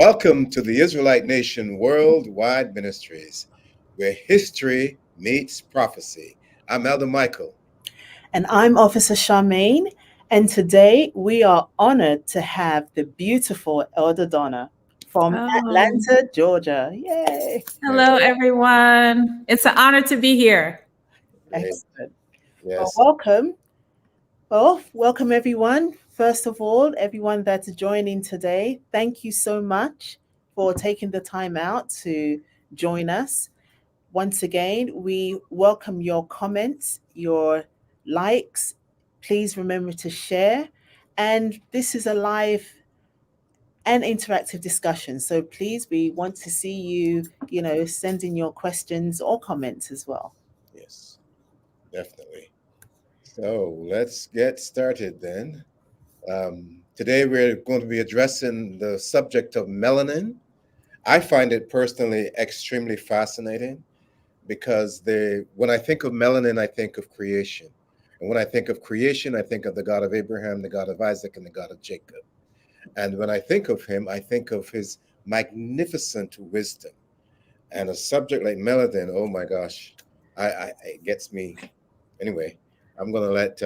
Welcome to the Israelite Nation Worldwide Ministries, where history meets prophecy. I'm Elder Michael. And I'm Officer Charmaine. And today we are honored to have the beautiful Elder Donna from Oh, Atlanta, Georgia. Yay! hello, everyone. It's an honor to be here. Great. Excellent. Well, Yes. welcome. Welcome everyone. First of all, everyone that's joining today, thank you so much for taking the time out to join us. Once again, we welcome your comments, your likes. Please remember to share. And this is a live and interactive discussion. So please, we want to see you, send in your questions or comments as well. Yes, definitely. So let's get started then. Today we're going to be addressing the subject of melanin. I find it personally extremely fascinating because when I think of melanin, I think of creation. And when I think of creation, I think of the God of Abraham, the God of Isaac, and the God of Jacob. And when I think of him, I think of his magnificent wisdom. And a subject like melanin, oh my gosh, it gets me. Anyway, I'm going to let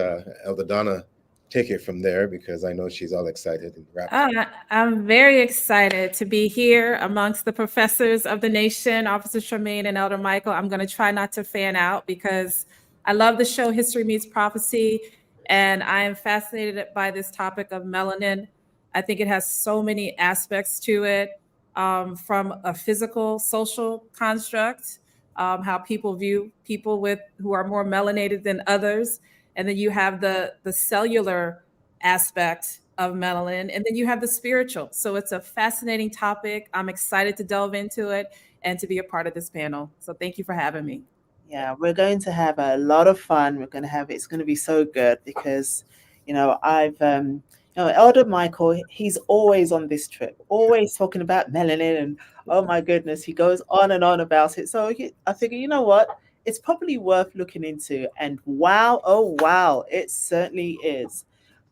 Elder Donna take it from there because I know she's all excited and wrapped up. I'm very excited to be here amongst the professors of the nation, Officer Charmaine and Elder Michael. I'm going to try not to fan out because I love the show History Meets Prophecy, and I am fascinated by this topic of melanin. I think it has so many aspects to it, from a physical, social construct, how people view people who are more melanated than others, and then you have the cellular aspect of melanin, and then you have the spiritual. So it's a fascinating topic. I'm excited to delve into it and to be a part of this panel. So thank you for having me. Yeah, we're going to have a lot of fun. It's going to be so good because, Elder Michael, he's always on this trip, always talking about melanin, and oh my goodness, he goes on and on about it. So I figure, you know what? It's probably worth looking into. And wow, oh wow, it certainly is.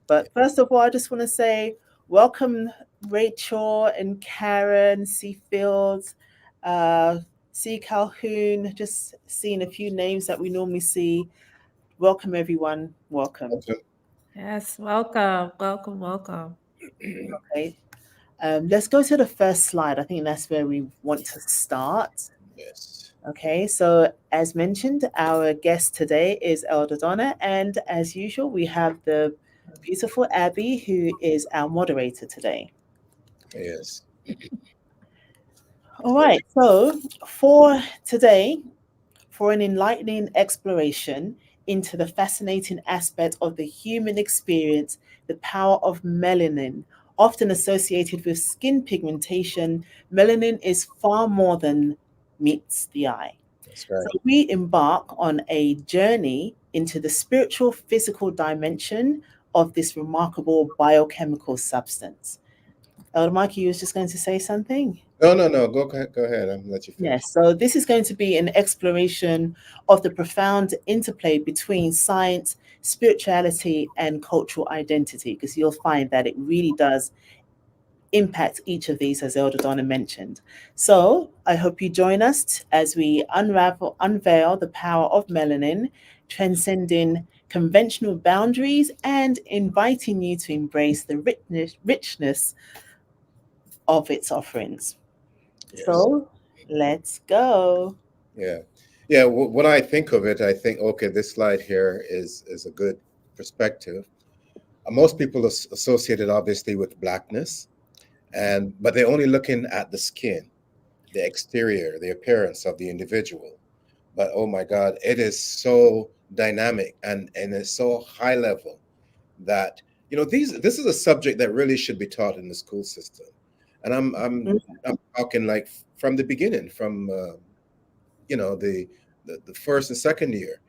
But first of all, I just want to say welcome, Rachel and Karen, Seafields, uh, C. Calhoun. Just seeing a few names that we normally see. Welcome, everyone. Welcome. Yes, welcome, welcome, welcome. Okay. Let's go to the first slide. I think that's where we want to start. Yes. Okay, so as mentioned, our guest today is Elder Donna, and as usual, we have the beautiful Abby, who is our moderator today. Yes. All right, so for today, for an enlightening exploration into the fascinating aspect of the human experience, the power of melanin, often associated with skin pigmentation, melanin is far more than meets the eye. That's So right. we embark on a journey into the spiritual physical dimension of this remarkable biochemical substance. Elder Mikey, you was just going to say something? No. Go ahead. Go ahead. I'm gonna let you finish. Yes, so this is going to be an exploration of the profound interplay between science, spirituality, and cultural identity, because you'll find that it really does impact each of these, as Elder Donna mentioned. So I hope you join us as we unveil the power of melanin, transcending conventional boundaries and inviting you to embrace the richness of its offerings. Yes. So let's go. Yeah. Yeah. When I think of it, I think, okay, this slide here is a good perspective. Most people associate it obviously with blackness, but they're only looking at the skin, the exterior, the appearance of the individual. But oh my God, it is so dynamic and it's so high level that this is a subject that really should be taught in the school system. And I'm talking like from the beginning, from the first and second year,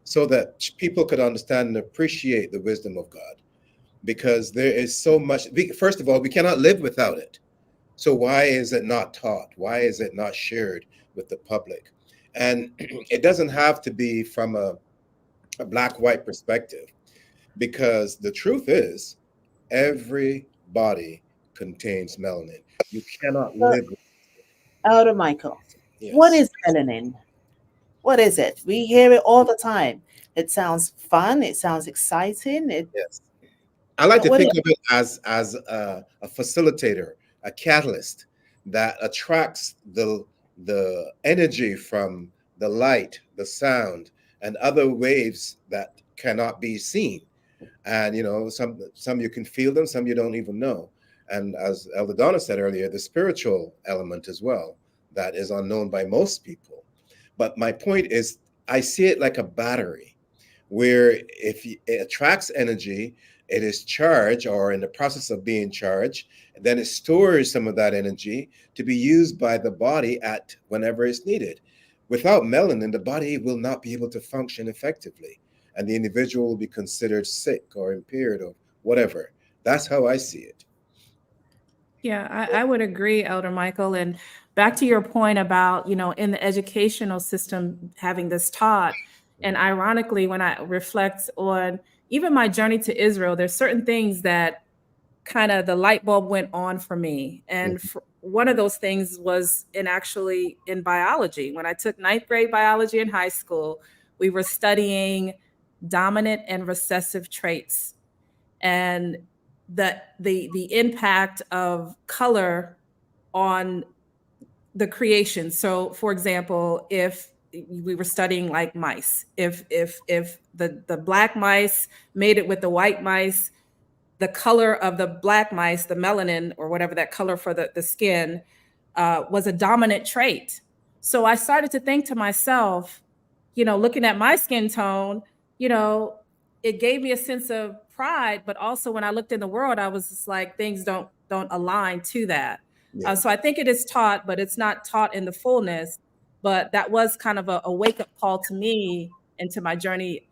so that people could understand and appreciate the wisdom of God, because there is so much. First of all, we cannot live without it. So why is it not taught? Why is it not shared with the public? And it doesn't have to be from a black-white perspective, because the truth is everybody contains melanin. You cannot So, live with Elder Michael, it. what Yes. is melanin? What is it? We hear it all the time. It sounds fun. It sounds exciting. Yes. I like to What is think of it as a facilitator, a catalyst that attracts the energy from the light, the sound, and other waves that cannot be seen. And some you can feel them, some you don't even know. And as Elder Donna said earlier, the spiritual element as well that is unknown by most people. But my point is, I see it like a battery where if it attracts energy, it is charged or in the process of being charged, and then it stores some of that energy to be used by the body at whenever it's needed. Without melanin, the body will not be able to function effectively, and the individual will be considered sick or impaired or whatever. That's how I see it. Yeah, I would agree, Elder Michael. And back to your point about, in the educational system having this taught. And ironically, when I reflect on even my journey to Israel, there's certain things that kind of the light bulb went on for me. And Mhm. one of those things was in biology. When I took ninth grade biology in high school, we were studying dominant and recessive traits and the impact of color on the creation. So, for example, if we were studying like mice, if the black mice made it with the white mice, the color of the black mice, the melanin or whatever that color for the skin, was a dominant trait. So I started to think to myself, looking at my skin tone, you know, it gave me a sense of pride, but also when I looked in the world, I was just like, things don't align to that. Yeah. So I think it is taught, but it's not taught in the fullness. But that was kind of a wake up call to me into my journey,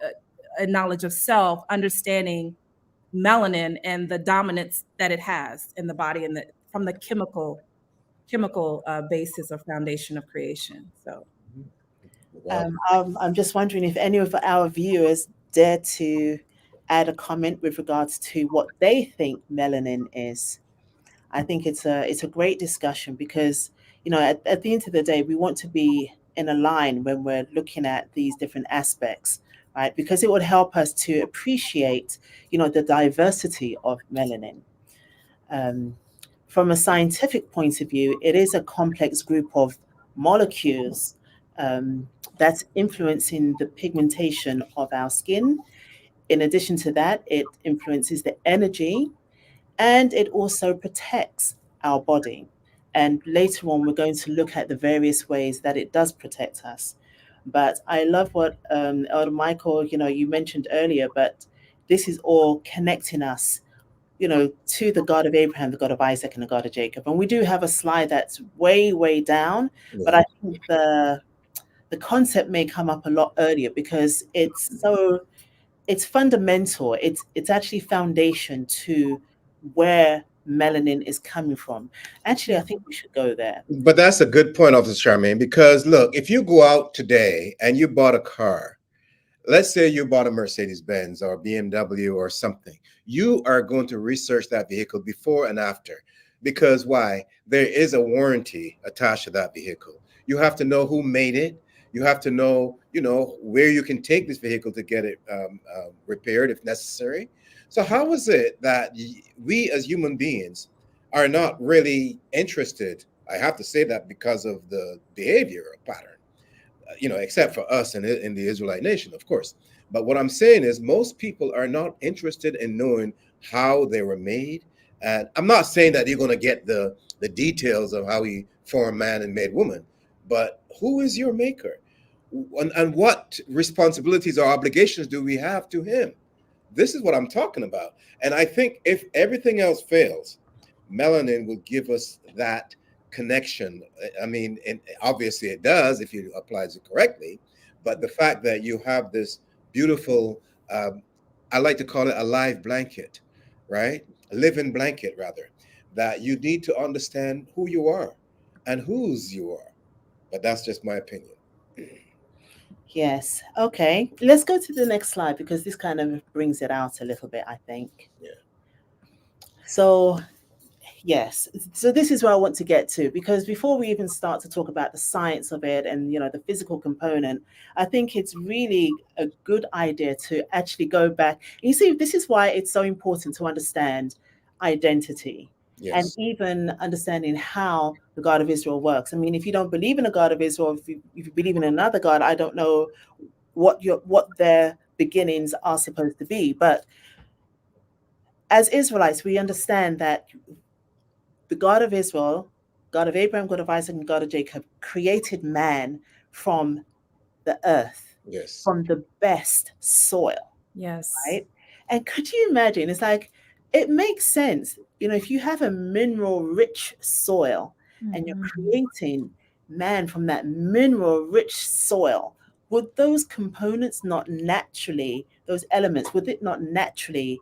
a knowledge of self, understanding melanin and the dominance that it has in the body and from the chemical basis or foundation of creation. So Wow. I'm just wondering if any of our viewers dare to add a comment with regards to what they think melanin is. I think it's a great discussion because at the end of the day we want to be in a line when we're looking at these different aspects, right? Because it would help us to appreciate the diversity of melanin. Um, from a scientific point of view, it is a complex group of molecules that's influencing the pigmentation of our skin. In addition to that, it influences the energy and it also protects our body. And later on, we're going to look at the various ways that it does protect us. But I love what Elder Michael, you mentioned earlier, but this is all connecting us to the God of Abraham, the God of Isaac, and the God of Jacob. And we do have a slide that's way, way down, but Yeah. I think the concept may come up a lot earlier because it's fundamental. It's actually foundation to where melanin is coming from. Actually, I yeah. think we should go there. But that's a good point, Officer Charmaine, because look, if you go out today and you bought a car, let's say you bought a Mercedes Benz or BMW or something, you are going to research that vehicle before and after. Because why? There is a warranty attached to that vehicle. You have to know who made it. You have to know, where you can take this vehicle to get it repaired if necessary. So how is it that we as human beings are not really interested? I have to say that because of the behavior pattern, except for us in the Israelite nation, of course. But what I'm saying is, most people are not interested in knowing how they were made. And I'm not saying that you're going to get the details of how he formed man and made woman, but who is your maker? And what responsibilities or obligations do we have to him? This is what I'm talking about. And I think if everything else fails, melanin will give us that connection. I mean, and obviously it does if you applies it correctly. But the fact that you have this beautiful, I like to call it a live blanket, right? A living blanket, rather, that you need to understand who you are and whose you are. But that's just my opinion. Yes. Okay. Let's go to the next slide because this kind of brings it out a little bit, I think. Yeah. So, Yes. So this is where I want to get to, because before we even start to talk about the science of it and the physical component, I think it's really a good idea to actually go back. You see, this is why it's so important to understand identity and Yes. even understanding how the God of Israel works. I mean, if you don't believe in a God of Israel, if you believe in another God, I don't know what their beginnings are supposed to be. But as Israelites, we understand that the God of Israel, God of Abraham, God of Isaac, and God of Jacob, created man from the earth, Yes. from the best soil, Yes. right? And could you imagine? It's like, it makes sense. If you have a mineral rich soil and you're Mhm. creating man from that mineral rich soil, would those components not naturally, those elements, would it not naturally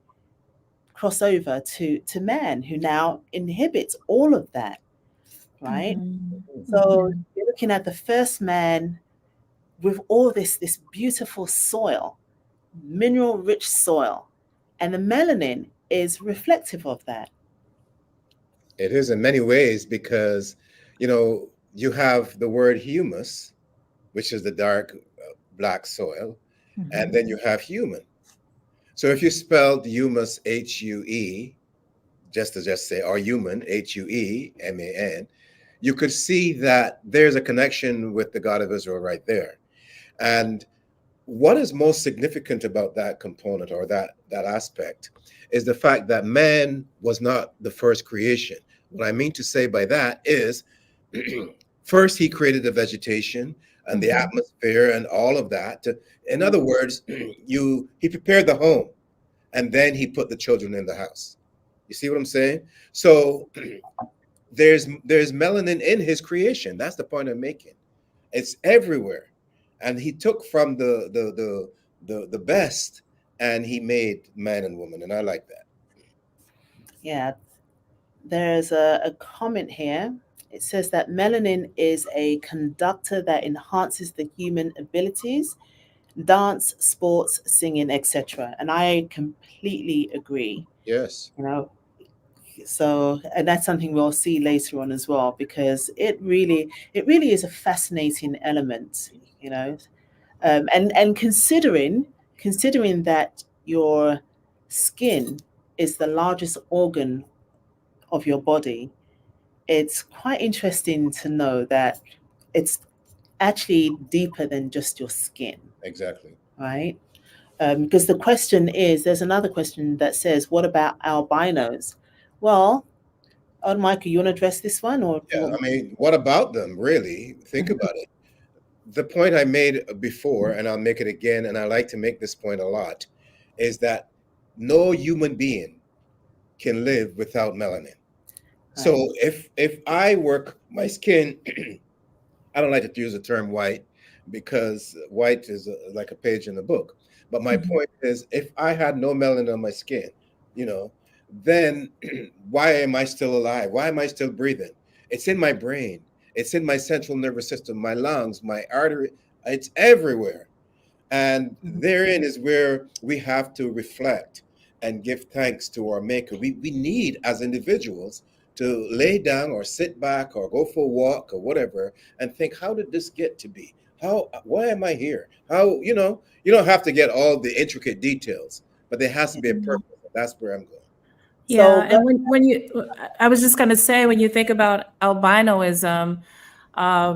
cross over to man, who now inhibits all of that, right? Mhm. So Mhm. you're looking at the first man with all this beautiful soil, mineral rich soil, and the melanin is reflective of that. It is in many ways because, you have the word humus, which is the dark black soil, and Mhm. then you have human. So if you spelled humus Hue, just say, or human Hueman, you could see that there's a connection with the God of Israel right there. And what is most significant about that component or that aspect is the fact that man was not the first creation. What I mean to say by that is first he created the vegetation and the Mhm. atmosphere and all of that. In other words, he prepared the home and then he put the children in the house. You see what I'm saying? So there's melanin in his creation. That's the point I'm making. It's everywhere, and he took from the best, and he made man and woman, and I like that. Yeah, there's a comment here. It says that melanin is a conductor that enhances the human abilities, dance, sports, singing, etc. And I completely agree. Yes, You know, so, and that's something we'll see later on as well, because it really is a fascinating element, you know. And considering that your skin is the largest organ of your body, it's quite interesting to know that it's actually deeper than just your skin, exactly. right? Because the question is, there's another question that says, what about albinos? Well, Michael, you want to address this one, or do you Yeah, want I mean, what about them, really? Think me? about it. The point I made before, and I'll make it again, and I like to make this point a lot, is that no human being can live without melanin. Right. So if I work my skin, I don't like to use the term white because white is like a page in the book. But my Mhm. point is, if I had no melanin on my skin, you know, then why am I still alive? Why am I still breathing? It's in my brain. It's in my central nervous system, my lungs, my artery. It's everywhere. And therein is where we have to reflect and give thanks to our Maker. We need, as individuals, to lay down or sit back or go for a walk or whatever and think, how did this get to be? Why am I here? You don't have to get all the intricate details, but there has to be a Mhm. purpose. That's where I'm going. Yeah, So, and I was just going to say, when you think about albinoism,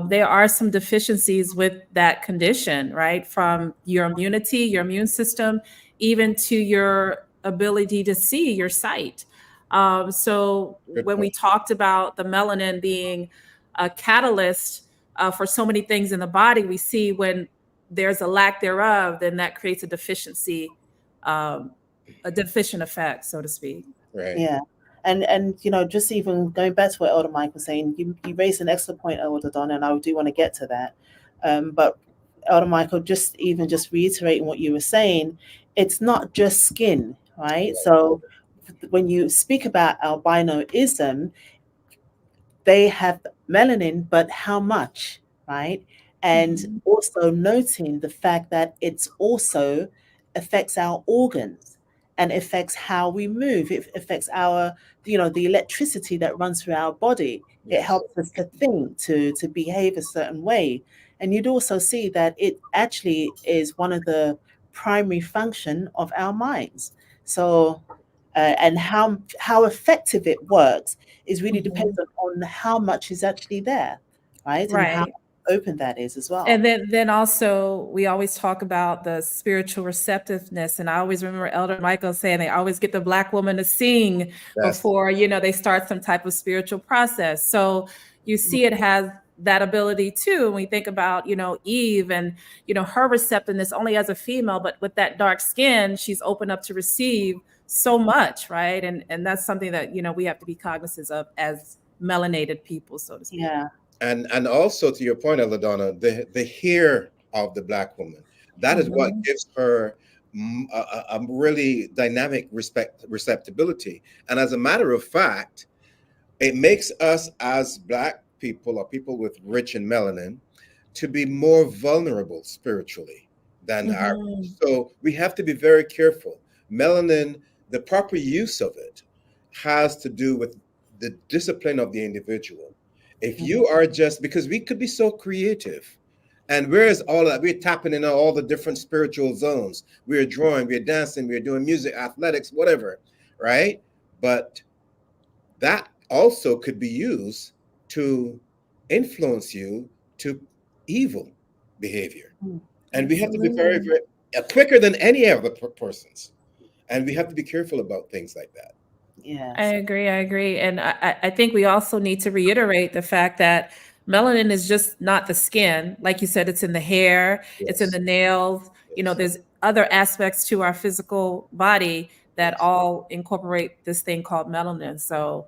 there are some deficiencies with that condition, right? From your immunity, your immune system, even to your ability to see, your sight. So Good when we point. talked about the melanin being a catalyst for so many things in the body, we see when there's a lack thereof, then that creates um, a deficient effect, so to speak. Right. yeah, and just even going back to what Elder Mike was saying, you raised an excellent point, Elder Don, and I do want to get to that. But Elder Michael, just reiterating what you were saying, it's not just skin, right? So when you speak about albinoism, they have melanin, but how much, right? And Mhm. also noting the fact that it's also affects our organs. and affects how we move. It affects our, the electricity that runs through our body. It Yes. helps us to think, to behave a certain way. And you'd also see that it actually is one of the primary function of our minds. So, and how effective it works is really Mhm. dependent on how much is actually there, right? And how Right. open that is as well. And then also we always talk about the spiritual receptiveness. And I always remember Elder Michael saying they always get the Black woman to sing That's before, they start some type of spiritual process. So you see it has that ability too. When we think about, Eve and, her receptiveness only as a female, but with that dark skin, she's open up to receive so much, right? And that's something that, we have to be cognizant of as melanated people, so to speak. Yeah. and also to your point, Eladonna, the hair of the Black woman, that is what Mhm. gives her a really dynamic receptibility. And as a matter of fact, it makes us as Black people or people with rich in melanin to be more vulnerable spiritually than our. Mhm. So we have to be very careful. Melanin, the proper use of it has to do with the discipline of the individual. If Mhm. you are just, because we could be so creative, and where's all that? We're tapping into all the different spiritual zones. We're drawing, we're dancing, we're doing music, athletics, whatever, right? But that also could be used to influence you to evil behavior. Mm. And we have to be very, Absolutely. very quicker than any other persons. And we have to be careful about things like that. I Yes. agree. I agree. And I think we also need to reiterate the fact that melanin is just not the skin. Like you said, it's in the hair, it's in Yes, the nails. yes, There's other aspects to our physical body that yes. all incorporate this thing called melanin. So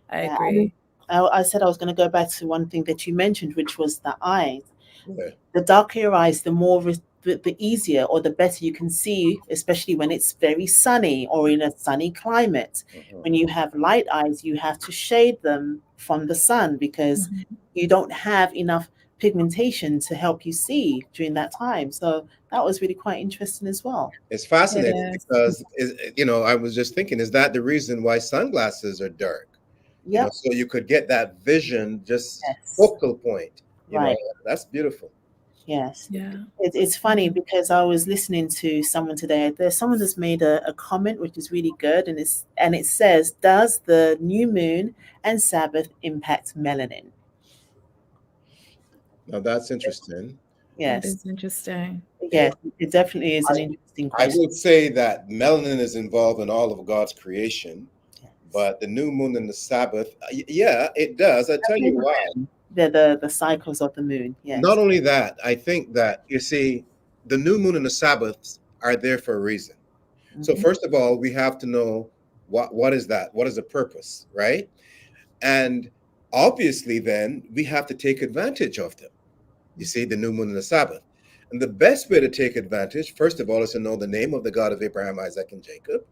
I Yeah. I mean, agree. I said I was going to go back to one thing that you mentioned, which was the eyes. Yeah. The darker your eyes, the more the easier or the better you can see, especially when it's very sunny or in a sunny climate. Uh-huh. When you have light eyes, you have to shade them from the sun because Mhm. you don't have enough pigmentation to help you see during that time. So that was really quite interesting as well. It's It fascinating is. because, I was just thinking, is that the reason why sunglasses are dark? Yep. So you could get that vision, just Yes. focal point, Right. that's beautiful. Yes. Yeah. It's funny because I was listening to someone today. There's someone that's made a comment which is really good, and it says, "Does the new moon and Sabbath impact melanin?" Now that's interesting. That Yes, is interesting. Yeah. yes, it definitely is an interesting I question. would say that melanin is involved in all of God's creation, Yes. but the new moon and the Sabbath, yeah, it does. I tell you Definitely why. the moon. The cycles of the moon. Not Yes. only that, I think that, you see, the new moon and the Sabbaths are there for a reason. So Hmm. first of all, we have to know what is that? What is the purpose, right? And obviously, then we have to take advantage of them. You see, the new moon and the Sabbath. And the best way to take advantage, first of all, is to know the name of the God of Abraham, Isaac, and Jacob.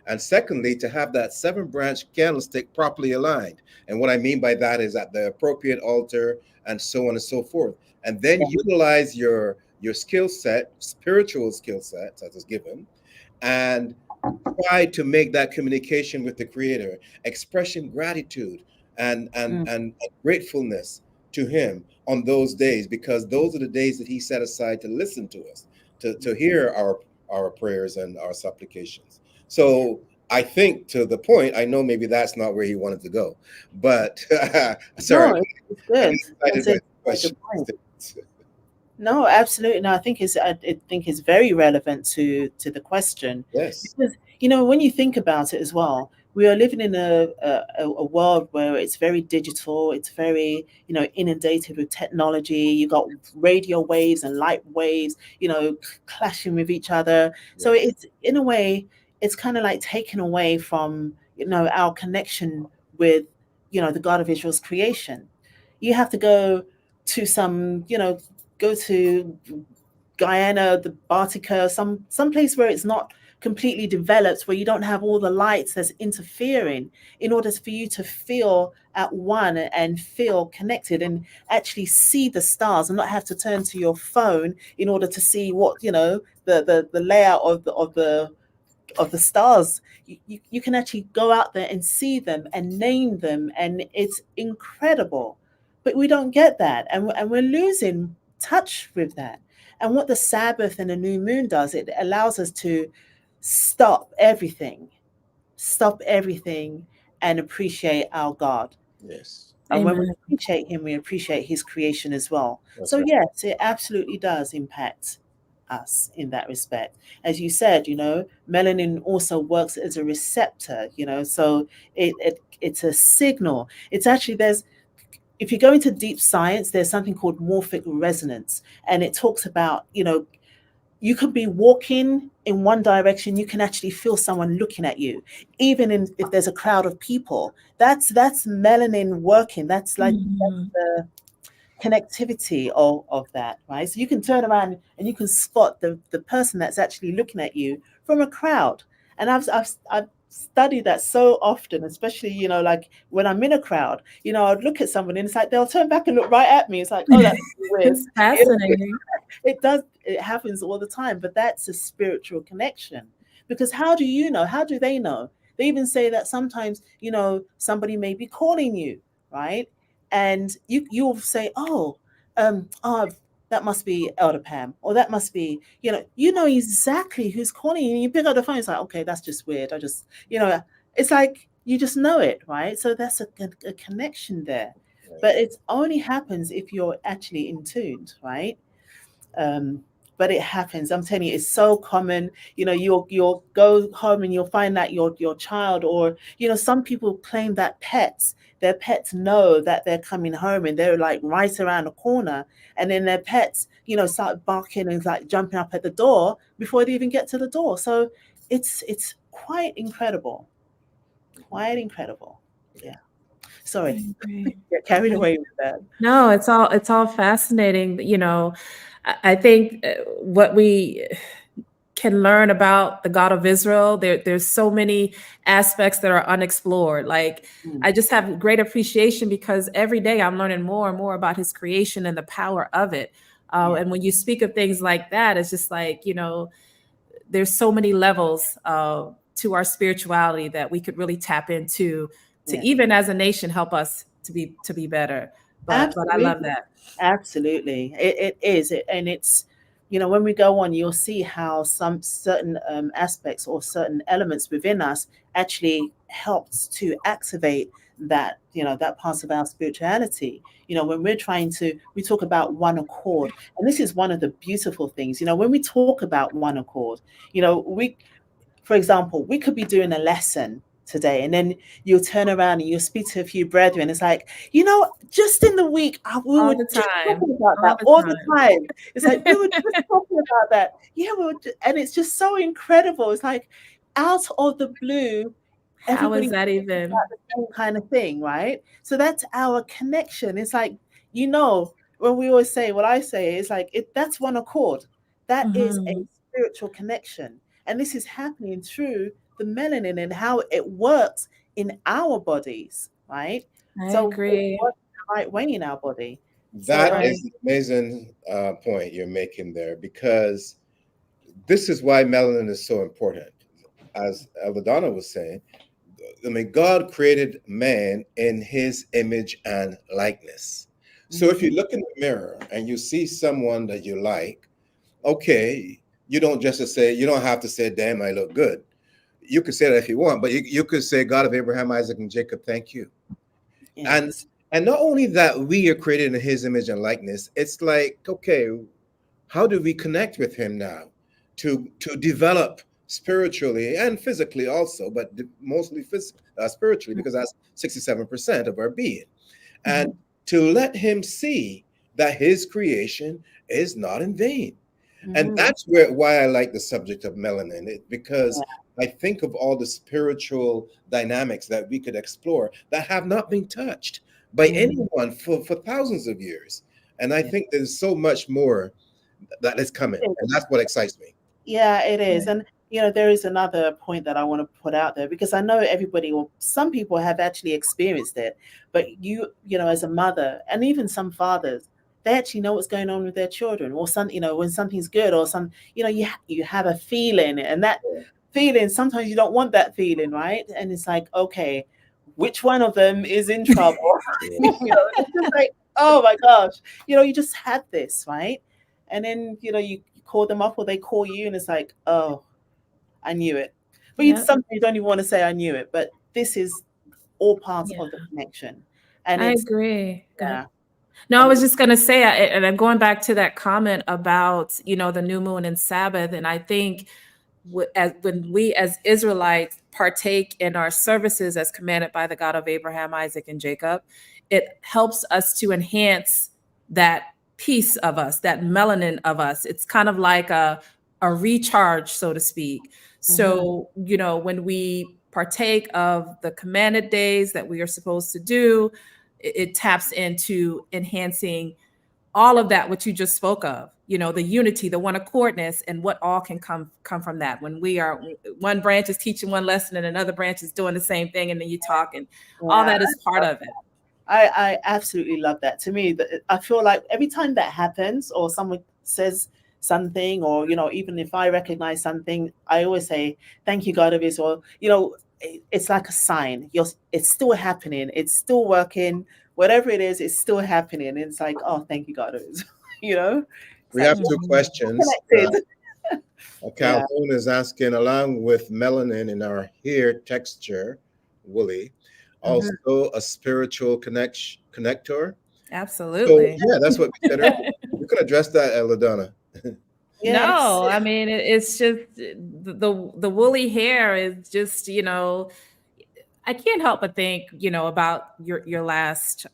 And secondly, to have that seven branch candlestick properly aligned. And what I mean by that is at the appropriate altar and so on and so forth. And then Yeah. utilize your skill set, spiritual skill set that is given, and try to make that communication with the creator, expression gratitude Mm. and gratefulness to him on those days, because those are the days that he set aside to listen to us, to hear our prayers and our supplications. So I think, to the point, I know maybe that's not where he wanted to go, but sorry, No, it's I good. get excited That's by a the very good question. point. No, absolutely. No, I think it's very relevant to the question Yes, because when you think about it as well, we are living in a world where it's very digital. It's very inundated with technology. You got radio waves and light waves, clashing with each other. So yes, it's in a way, it's kind of like taken away from our connection with the God of Israel's creation. You have to go to go to Guyana, the Bartica, some place where it's not completely developed, where you don't have all the lights that's interfering, in order for you to feel at one and feel connected and actually see the stars and not have to turn to your phone in order to see what the layout of the of the stars. You can actually go out there and see them and name them, and it's incredible. But we don't get that, and we're losing touch with that. And what the Sabbath and the new moon does, it allows us to stop everything, and appreciate our God. Yes. And when we Amen. appreciate Him, we appreciate His creation as well. That's So, right. yes, it absolutely does impact us in that respect. As you said, melanin also works as a receptor, so it's a signal. It's actually, if you go into deep science, there's something called morphic resonance, and it talks about, you could be walking in one direction, you can actually feel someone looking at you, even if there's a crowd of people. That's melanin working. That's like Mhm. the connectivity of that, right? So you can turn around and you can spot the person that's actually looking at you from a crowd. And I've studied that so often, especially, like when I'm in a crowd, I'd look at someone and it's like they'll turn back and look right at me. It's like, oh, that's weird. It's fascinating. It happens all the time, but that's a spiritual connection. Because how do you know? How do they know? They even say that sometimes, somebody may be calling you, right? And you'll say, oh, that must be Elder Pam, or that must be, you know exactly who's calling you. And you pick up the phone, it's like, okay, that's just weird. It's like you just know it, right? So that's a connection there. Right. But it only happens if you're actually in tuned, right? Um, but it happens. I'm telling you, it's so common. You'll go home and you'll find that your child, or some people claim that their pets know that they're coming home, and they're like right around the corner, and then their pets, start barking and like jumping up at the door before they even get to the door. So it's quite incredible, quite incredible. Yeah. Sorry, I agree. get carried away with that. No, it's all fascinating. I think what we can learn about the God of Israel, there's so many aspects that are unexplored. Like, Mm, I just have great appreciation because every day I'm learning more and more about His creation and the power of it. yeah, And when you speak of things like that, it's just like, there's so many levels to our spirituality that we could really tap into to, yeah. even as a nation, help us to be better. But I love Absolutely. that. Absolutely. It is. And it's, when we go on, you'll see how some certain aspects or certain elements within us actually helps to activate that part of our spirituality. When we talk about one accord, and this is one of the beautiful things, when we talk about one accord, for example, we could be doing a lesson today, and then you'll turn around and you'll speak to a few brethren. It's like, just in the week, we All were the just time. talking about All that the all the time. time. It's like, we were just talking about that. Yeah, and it's just so incredible. It's like out of the blue, How is everybody that talking even? about the same kind of thing, right? So that's our connection. It's like, when we always say, what I say is like, that's one accord. That is a Mhm. spiritual connection. And this is happening through the melanin and how it works in our bodies, right? I So it agree. works the right way in our body. So, That Right. is an amazing point you're making there, because this is why melanin is so important. As Eldadonna was saying, I mean, God created man in His image and likeness. So if you mhm, look in the mirror and you see someone that you like, okay, you don't have to say, "Damn, I look good." You could say that if you want, but you could say, "God of Abraham, Isaac, and Jacob, thank you." And yes. and not only that, we are created in His image and likeness. It's like, okay, how do we connect with Him now to develop spiritually and physically also, but mostly spiritually, because that's 67% of our being, and Mhm. to let Him see that His creation is not in vain. And Hmm. that's why I like the subject of melanin, because Yeah, I think of all the spiritual dynamics that we could explore that have not been touched by mm, anyone for thousands of years. And I yeah. think there's so much more that is coming, and that's what excites me. Yeah, it is. And there is another point that I want to put out there, because I know everybody, or some people have actually experienced it, but as a mother, and even some fathers, they actually know what's going on with their children, or when something's good, or you have a feeling, and that feeling, sometimes you don't want that feeling, right? And it's like, okay, which one of them is in trouble? It's just like, oh my gosh, you just had this, right? And then, you call them up or they call you and it's like, oh, I knew it. But Yeah. sometimes you don't even want to say I knew it, but this is all part Yeah. of the connection. And I it's, agree. Go ahead. yeah. No, I And was just going to say, and I'm going back to that comment about, the new moon and Sabbath. And I think when we as Israelites partake in our services as commanded by the God of Abraham, Isaac, and Jacob, it helps us to enhance that piece of us, that melanin of us. It's kind of like a recharge, so to speak. So, when we partake of the commanded days that we are supposed to do, it taps into enhancing all of that what you just spoke of, the unity, the one accordness, and what all can come from that. When we are, one branch is teaching one lesson and another branch is doing the same thing, and then you talk, and all yeah, that is part of it. I absolutely love that. To me, I feel like every time that happens or someone says something, or even if I recognize something, I always say, thank you, God of Israel. It's like a sign. It's still happening, it's still working, whatever it is, it's still happening. And it's like, oh, thank you, God of Israel. It's We like have two questions. connected. Yeah. Calhoun is asking, along with melanin in our hair texture, woolly, also a spiritual connector. So Absolutely. yeah, that's what we said earlier. You can address that, LaDonna. Yes. No, I mean, it's just the woolly hair is just, I can't help but think, about your last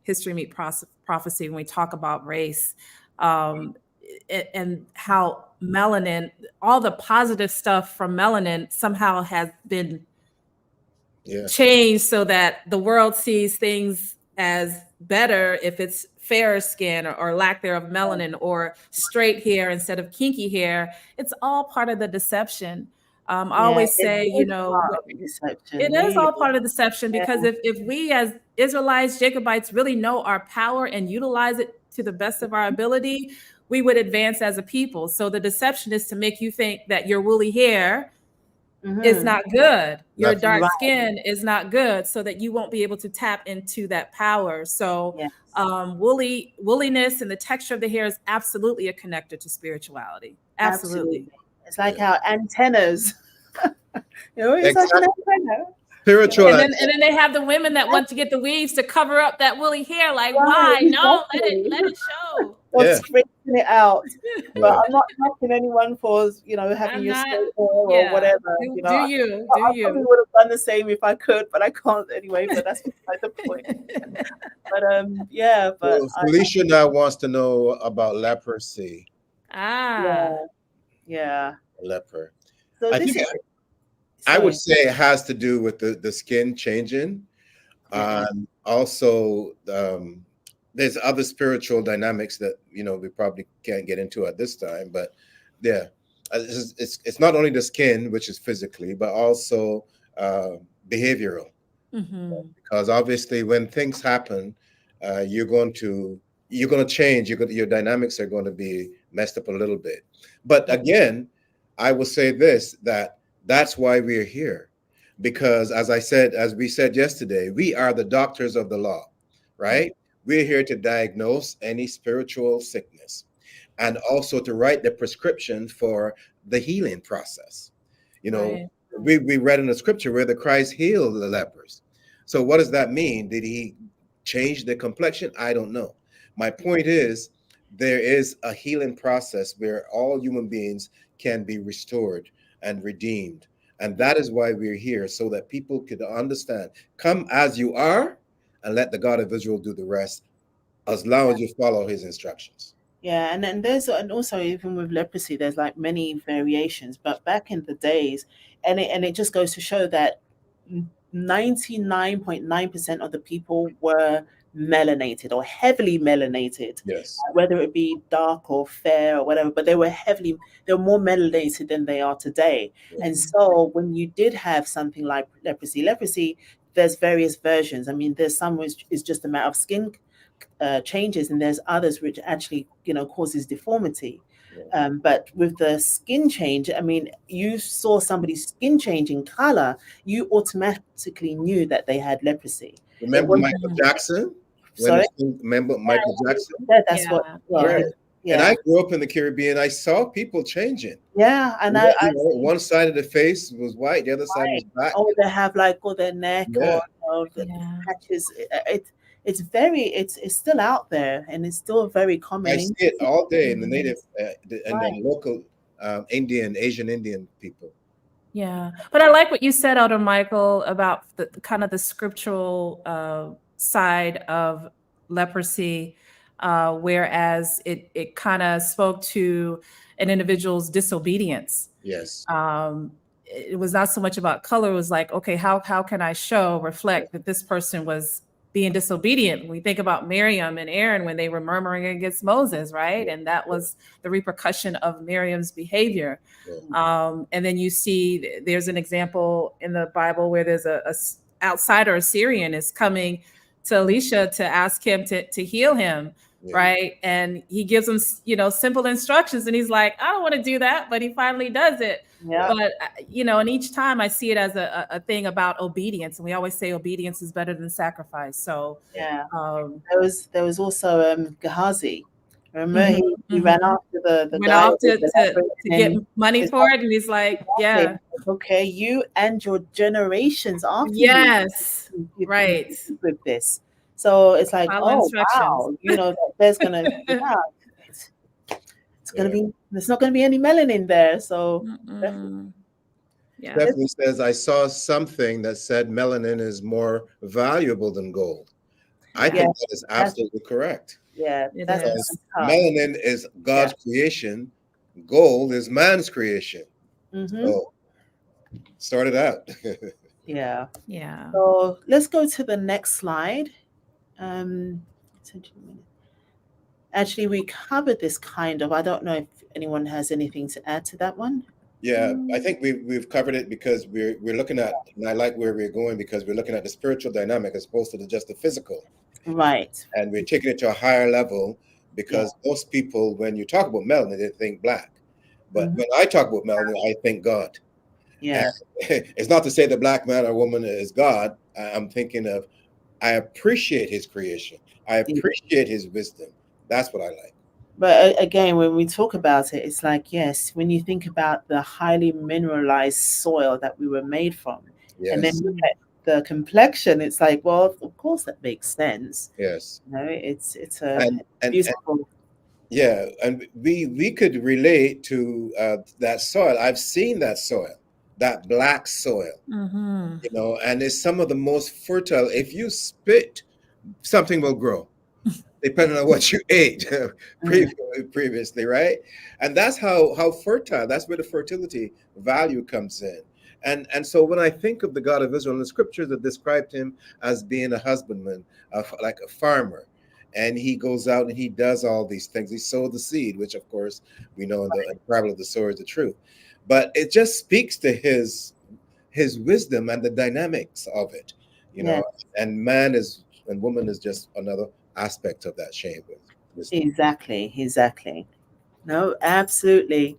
history meet prophecy when we talk about race, and how melanin, all the positive stuff from melanin somehow has been Yeah. changed so that the world sees things as better if it's fairer skin, or lack thereof melanin, or straight hair instead of kinky hair. It's all part of the deception. I Yeah, always it say, is part of the deception, it is really. all part of deception, Yeah. because if we as Israelites, Jacobites, really know our power and utilize it to the best of our ability, we would advance as a people. So the deception is to make you think that your woolly hair is not good, your Not dark Right. skin is not good, so that you won't be able to tap into that power. So Yes. woolliness and the texture of the hair is absolutely a connector to spirituality. Absolutely. Absolutely. It's like our antennas. It's like an exactly antenna. spiritual. And then they have the women that want to get the weaves to cover up that woolly hair. Like, Right, why? No, exactly. let it show. Or Yeah, straightening it out. But yeah. I'm not knocking anyone for, having I'm your not. straight hair or Yeah. whatever. Do you? Do I probably you? would have done the same if I could, but I can't anyway. But that's beside the point. But yeah, but So Felicia now wants to know about leprosy. Ah. yeah, yeah. Leper. So I this think is I would sorry. say it has to do with the skin changing. Yeah. Also, there's other spiritual dynamics that we probably can't get into at this time. But yeah, it's not only the skin, which is physically, but also behavioral. Mm-hmm. Because obviously, when things happen, you're going to change. Your dynamics are going to be messed up a little bit. But again, I will say this: that's why we're here, because as we said yesterday, we are the doctors of the law, right? We're here to diagnose any spiritual sickness, and also to write the prescription for the healing process. You know, Right. we read in the scripture where the Christ healed the lepers. So what does that mean? Did he change the complexion? I don't know. My point is, there is a healing process where all human beings can be restored and redeemed. And that is why we're here, so that people could understand. Come as you are, and let the God of Israel do the rest, as long as you follow his instructions. Yeah, and then and also even with leprosy, there's like many variations. But back in the days, and it just goes to show that 99.9% of the people were melanated or heavily melanated, Yes. whether it be dark or fair or whatever. But they were more melanated than they are today. And Yes. so when you did have something like leprosy, there's various versions. I mean, there's some which is just a matter of skin changes, and there's others which actually causes deformity. But with the skin change, I mean, you saw somebody's skin change in color, you automatically knew that they had leprosy. It Remember was Michael Jackson? sorry. Remember Michael Jackson? That's what. Yeah, Yeah, Right. And yeah, I grew up in the Caribbean. I saw people changing. yeah. And One side of the face was white, the other side was black. or they have like on their neck Yeah. or the yeah. patches. It's still out there and it's still very common. I see it all day in the native and the Right. local Asian Indian people. Yeah, but I like what you said, Elder Michael, about the kind of the scriptural side of leprosy, whereas it kind of spoke to an individual's disobedience. Yes. It was not so much about color. It was like, okay, how can I reflect that this person was being disobedient? We think about Miriam and Aaron when they were murmuring against Moses, right? And that was the repercussion of Miriam's behavior. And then you see there's an example in the Bible where there's a outsider, a Syrian, is coming to Elisha to ask him to heal him. Yeah. Right. And he gives him, simple instructions. And he's like, I don't want to do that. But he finally does it. Yeah. But, and each time I see it as a thing about obedience. And we always say obedience is better than sacrifice. So, yeah. There was also Gehazi. Remember, he ran after the went guy off to get money for it. And he's like, yeah. Okay, you and your generations after yes. you right. with this. So it's like, follow wow, there's gonna it's gonna be there's not gonna be any melanin there. So yeah. Stephanie says, I saw something that said melanin is more valuable than gold. I think that is absolutely correct. Yeah, because melanin is God's creation, gold is man's creation. So start it out. Yeah. Yeah. So let's go to the next slide. Actually, we covered this kind of. I don't know if anyone has anything to add to that one. Yeah, I think we've covered it because we're looking at, and I like where we're going because we're looking at the spiritual dynamic as opposed to just the physical. Right. And we're taking it to a higher level because most people, when you talk about melanin, they think black. But when I talk about melanin, I think God. Yeah. And it's not to say the black man or woman is God. I'm thinking of, I appreciate his creation. I appreciate his wisdom. That's what I like. But again, when we talk about it, it's like, yes, when you think about the highly mineralized soil that we were made from, and then look at the complexion, it's like, well, of course that makes sense. Yes. It's a beautiful. Yeah, and we could relate to that soil. I've seen that soil, that black soil, and it's some of the most fertile. If you spit, something will grow, depending on what you ate previously, right? And that's how fertile. That's where the fertility value comes in. And so when I think of the God of Israel in the scriptures that described him as being a husbandman, like a farmer, and he goes out and he does all these things. He sowed the seed, which of course we know in the parable of the sower is the truth. But it just speaks to his wisdom and the dynamics of it, and man is and woman is just another aspect of that shame. Exactly. No, absolutely.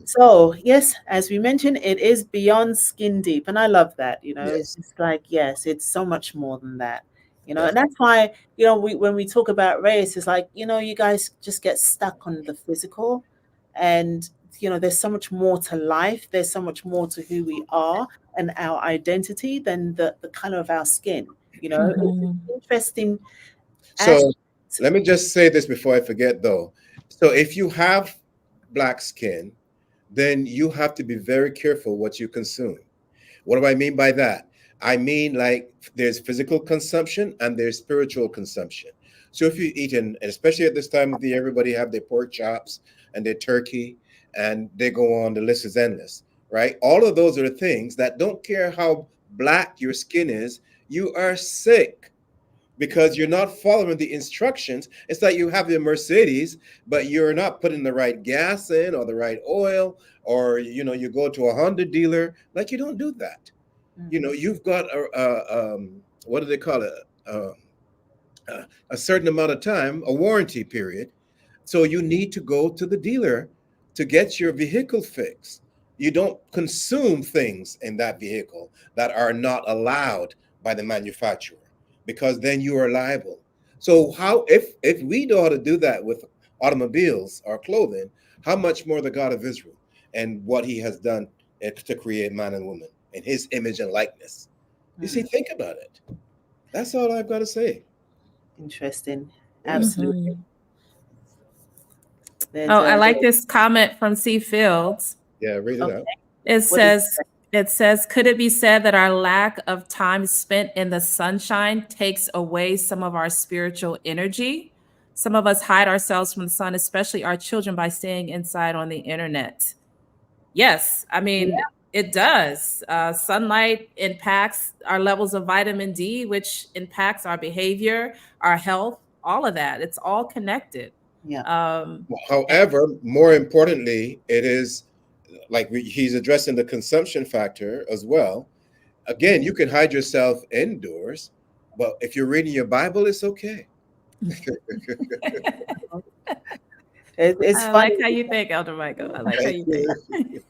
So yes, as we mentioned, it is beyond skin deep, and I love that. It's just like, yes, it's so much more than that. And that's why when we talk about race, it's like, you guys just get stuck on the physical, and there's so much more to life. There's so much more to who we are and our identity than the color of our skin. It's interesting. So let me just say this before I forget, though. So if you have black skin, then you have to be very careful what you consume. What do I mean by that? I mean, like, there's physical consumption and there's spiritual consumption. So if you eat, and especially at this time of the year, everybody have their pork chops and their turkey, and they go on, the list is endless, right? All of those are things that don't care how black your skin is, you are sick because you're not following the instructions. It's like you have your Mercedes, but you're not putting the right gas in or the right oil, or, you go to a Honda dealer, like, you don't do that. You've got what do they call it? A certain amount of time, a warranty period. So you need to go to the dealer to get your vehicle fixed. You don't consume things in that vehicle that are not allowed by the manufacturer, because then you are liable. So how, if we know how to do that with automobiles or clothing, how much more the God of Israel and what he has done to create man and woman in his image and likeness. You see, think about it. That's all I've got to say. Interesting. Yeah. Absolutely. Mhm. There's Oh, I a like this comment from C. Fields. Yeah, read it okay. out. It What is says, could it be said that our lack of time spent in the sunshine takes away some of our spiritual energy? Some of us hide ourselves from the sun, especially our children, by staying inside on the internet. Yes, I mean, it does. Sunlight impacts our levels of vitamin D, which impacts our behavior, our health, all of that. It's all connected. yeah. And However, more importantly, it is like he's addressing the consumption factor as well. Again, you can hide yourself indoors, but if you're reading your Bible, it's okay. It's I funny. like how you think, Elder Michael. I like how Thank you think. you.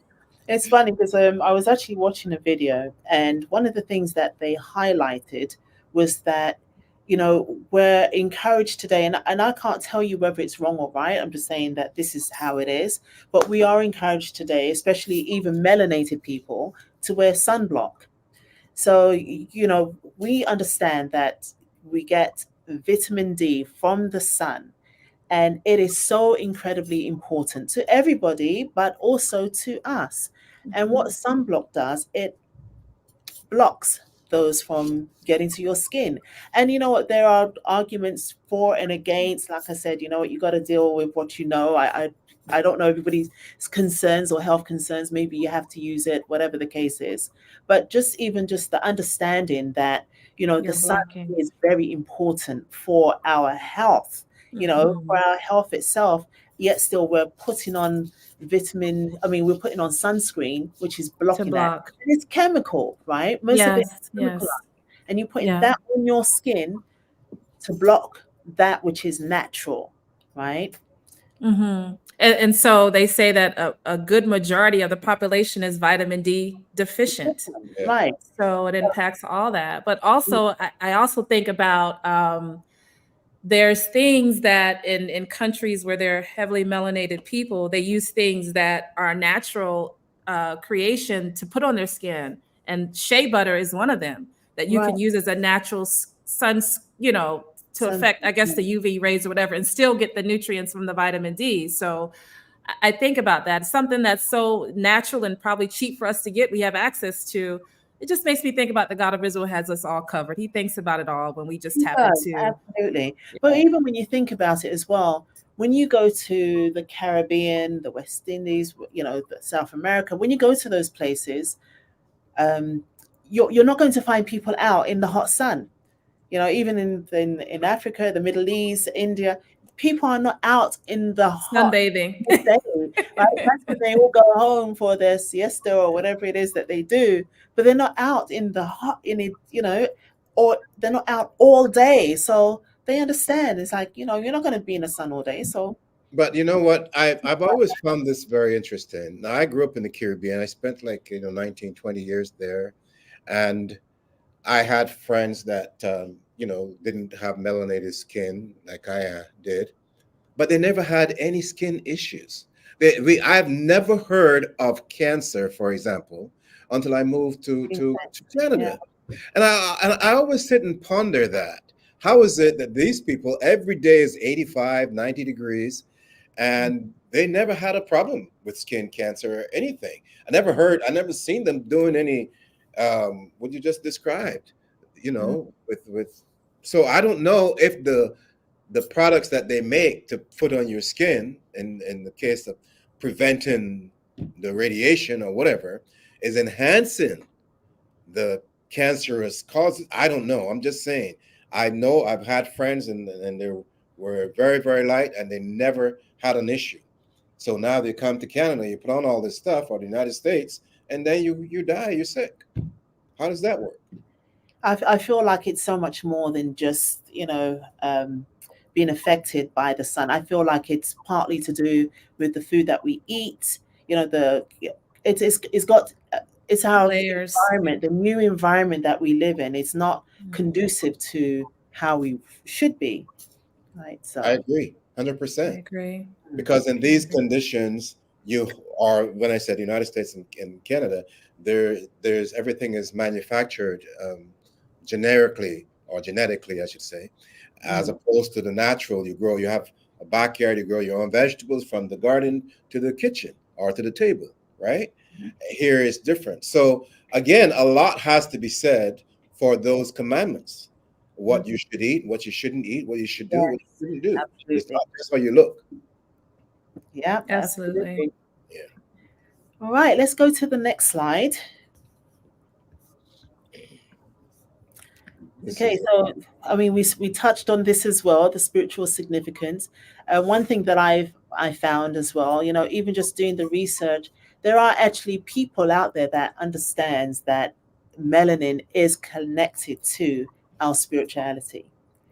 It's funny because I was actually watching a video, and one of the things that they highlighted was that, we're encouraged today, and I can't tell you whether it's wrong or right. I'm just saying that this is how it is. But we are encouraged today, especially even melanated people, to wear sunblock. So, we understand that we get vitamin D from the sun, and it is so incredibly important to everybody, but also to us. And what sunblock does, it blocks those from getting to your skin. And you know what? There are arguments for and against. Like I said, you know what? You got to deal with what you know. I don't know everybody's concerns or health concerns. Maybe you have to use it, whatever the case is. But just the understanding that the You're sun blocking. is very important for our health. For our health itself. Yet still, we're putting on we're putting on sunscreen, which is To blocking that. block. And it's chemical, right? Most of it is Yes, chemical. yes. And you're putting Yeah. that on your skin to block that which is natural, right? And so they say that a good majority of the population is vitamin D deficient. Yeah. Right. So it impacts all that. But also, I also think about there's things that in countries where they're heavily melanated people, they use things that are natural creation to put on their skin. And shea butter is one of them that you Right. can use as a natural sun, to Sun, affect, I guess, the UV rays or whatever, and still get the nutrients from the vitamin D. So I think about that. Something that's so natural and probably cheap for us to get, we have access to. It just makes me think about the God of Israel has us all covered. He thinks about it all when we just tap yeah, into. absolutely. But even when you think about it as well, when you go to the Caribbean, the West Indies, South America, when you go to those places, um, you're not going to find people out in the hot sun. Even in Africa, the Middle East, India, people are not out in the hot Sunbathing. day, right? That's when they all go home for their siesta or whatever it is that they do, but they're not out in the hot in it, or they're not out all day. So they understand. It's like, you're not going to be in the sun all day. So But you know what? I've always found this very interesting. Now, I grew up in the Caribbean. I spent 19, 20 years there. And I had friends that, didn't have melanated skin like I did, but they never had any skin issues. I've never heard of cancer, for example, until I moved to yeah, Canada. And I always sit and ponder that. How is it that these people every day is 85, 90 degrees, and they never had a problem with skin cancer or anything? I never seen them doing any what you just described, with so I don't know if the products that they make to put on your skin in the case of preventing the radiation or whatever is enhancing the cancerous causes. I don't know. I'm just saying. I know I've had friends and they were very, very light and they never had an issue. So now they come to Canada, you put on all this stuff, or the United States, and then you die, you're sick. How does that work? I feel like it's so much more than just being affected by the sun. I feel like it's partly to do with the food that we eat. You know, it's got it's our Layers. environment, the new environment that we live in. It's not conducive to how we should be, right? I So, agree, I 100%. agree. Because in I these agree. conditions, you are, when I said United States and Canada, there's everything is manufactured generically or genetically, I should say, as mm, opposed to the natural. You have a backyard, you grow your own vegetables from the garden to the kitchen or to the table, right? Here is different. So again, a lot has to be said for those commandments. What you mhm. should eat, what you shouldn't eat, what you should do, what Yes, you shouldn't do. It's absolutely. not just how you look. Yeah, Absolutely. absolutely. Yeah. All right, let's go to the next slide. This Okay, is so I mean, we touched on this as well, the spiritual significance. One thing that I found as well, you know, even just doing the research, there are actually people out there that understands that melanin is connected to our spirituality.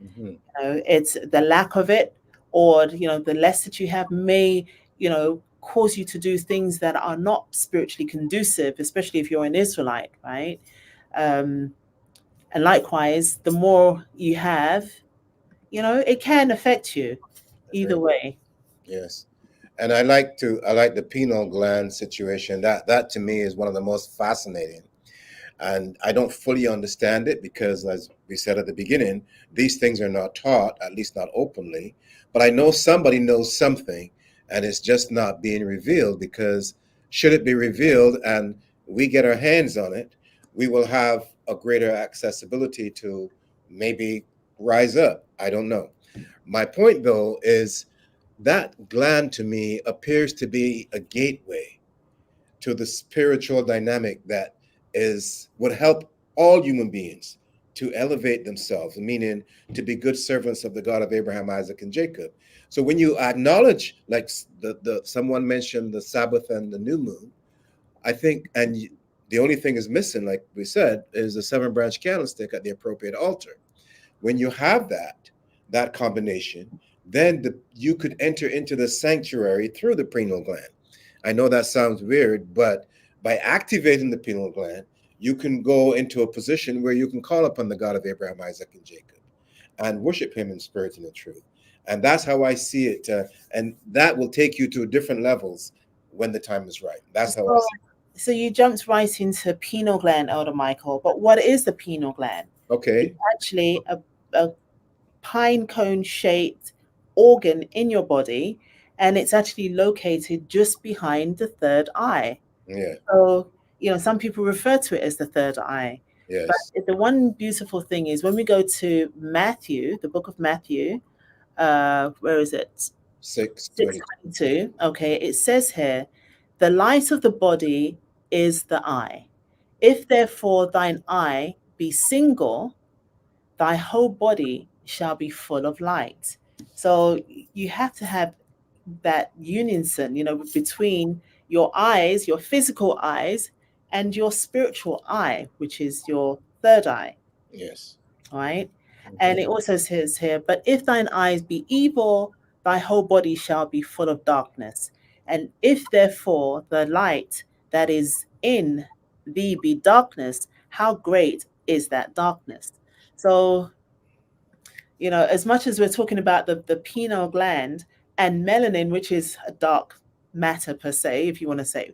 mhm, You know, it's the lack of it, or you know, the less that you have may, you know, cause you to do things that are not spiritually conducive, especially if you're an Israelite, right? Um, and likewise, the more you have, you know, it can affect you either right. way. Yes. And I like the pineal gland situation. That to me is one of the most fascinating. And I don't fully understand it because, as we said at the beginning, these things are not taught, at least not openly. But I know somebody knows something, and it's just not being revealed because should it be revealed and we get our hands on it, we will have a greater accessibility to maybe rise up. I don't know. My point, though, is that gland to me appears to be a gateway to the spiritual dynamic that is would help all human beings to elevate themselves, meaning to be good servants of the God of Abraham, Isaac, and Jacob. So when you acknowledge, like the someone mentioned the Sabbath and the new moon, I think, the only thing is missing, like we said, is the seven branch candlestick at the appropriate altar. When you have that combination, then you could enter into the sanctuary through the pineal gland. I know that sounds weird, but by activating the pineal gland, you can go into a position where you can call upon the God of Abraham, Isaac, and Jacob and worship him in spirit and in truth. And that's how I see it. And that will take you to different levels when the time is right. That's how I So, see so you jumped right into pineal gland, Elder Michael. But what is the pineal gland? it. It's Okay. actually a pine cone shaped organ in your body, and it's actually located just behind the third eye. Yeah. So, you know, some people refer to it as the third eye. But Yes. the one beautiful thing is when we go to Matthew, the book of Matthew, where is it? 6:20. 6:22. Okay, it says here, the light of the body is the eye. If therefore thine eye be single, thy whole body shall be full of light. So you have to have that unison, you know, between your eyes, your physical eyes, and your spiritual eye, which is your third eye, Yes. right? Hmm. And it also says here, but if thine eyes be evil, thy whole body shall be full of darkness. And if therefore the light that is in thee be darkness, how great is that darkness? So, you know, as much as we're talking about the pineal gland and melanin, which is a dark matter per se, if you want to say,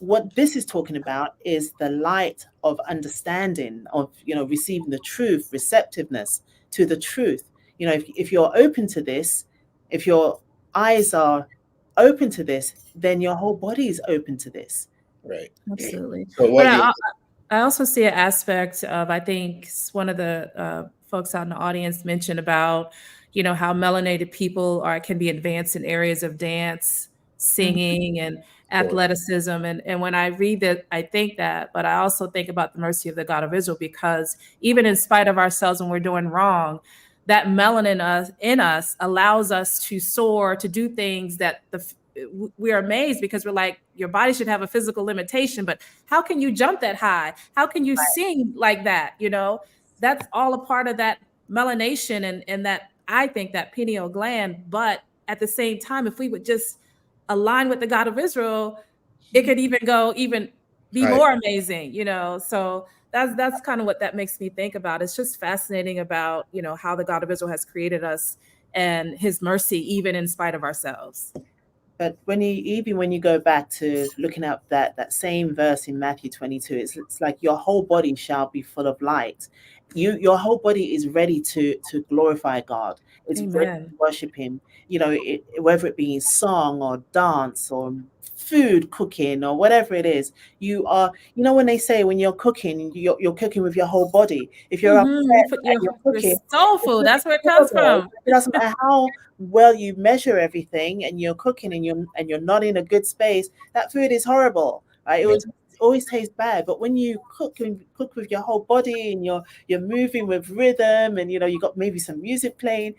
what this is talking about is the light of understanding, of, you know, receiving the truth, receptiveness to the truth. You know, if you're open to this, if your eyes are open to this, then your whole body is open to this. Right. Absolutely. So But what you I also see an aspect of, I think one of the folks out in the audience mentioned about, you know, how melanated people are can be advanced in areas of dance, Mhm. singing, and of course. athleticism. And when I read that, I think that, but I also think about the mercy of the God of Israel, because even in spite of ourselves when we're doing wrong, that melanin in us allows us to soar, to do things that we are amazed, because we're like, your body should have a physical limitation, but how can you jump that high? How can you Right. sing like that? You know, that's all a part of that melanation and that I think, that pineal gland. But at the same time, if we would just align with the God of Israel, it could even be Right. more amazing, So that's kind of what that makes me think about. It's just fascinating about, how the God of Israel has created us and his mercy, even in spite of ourselves. But when you go back to looking at that same verse in Matthew 22, it's like your whole body shall be full of light. Your whole body is ready to glorify God. It's ready to Amen. worship Him. Whether it be in song or dance or food, cooking or whatever it is, you are. When they say when you're cooking, you're cooking with your whole body. If you're upset You put and you're your cooking, soul you're food. cooking That's where it comes horrible. from. It doesn't matter how well you measure everything and you're cooking and you're not in a good space, that food is horrible, right? It Yeah. was always tastes bad. But when you cook with your whole body and you're moving with rhythm and you got maybe some music playing,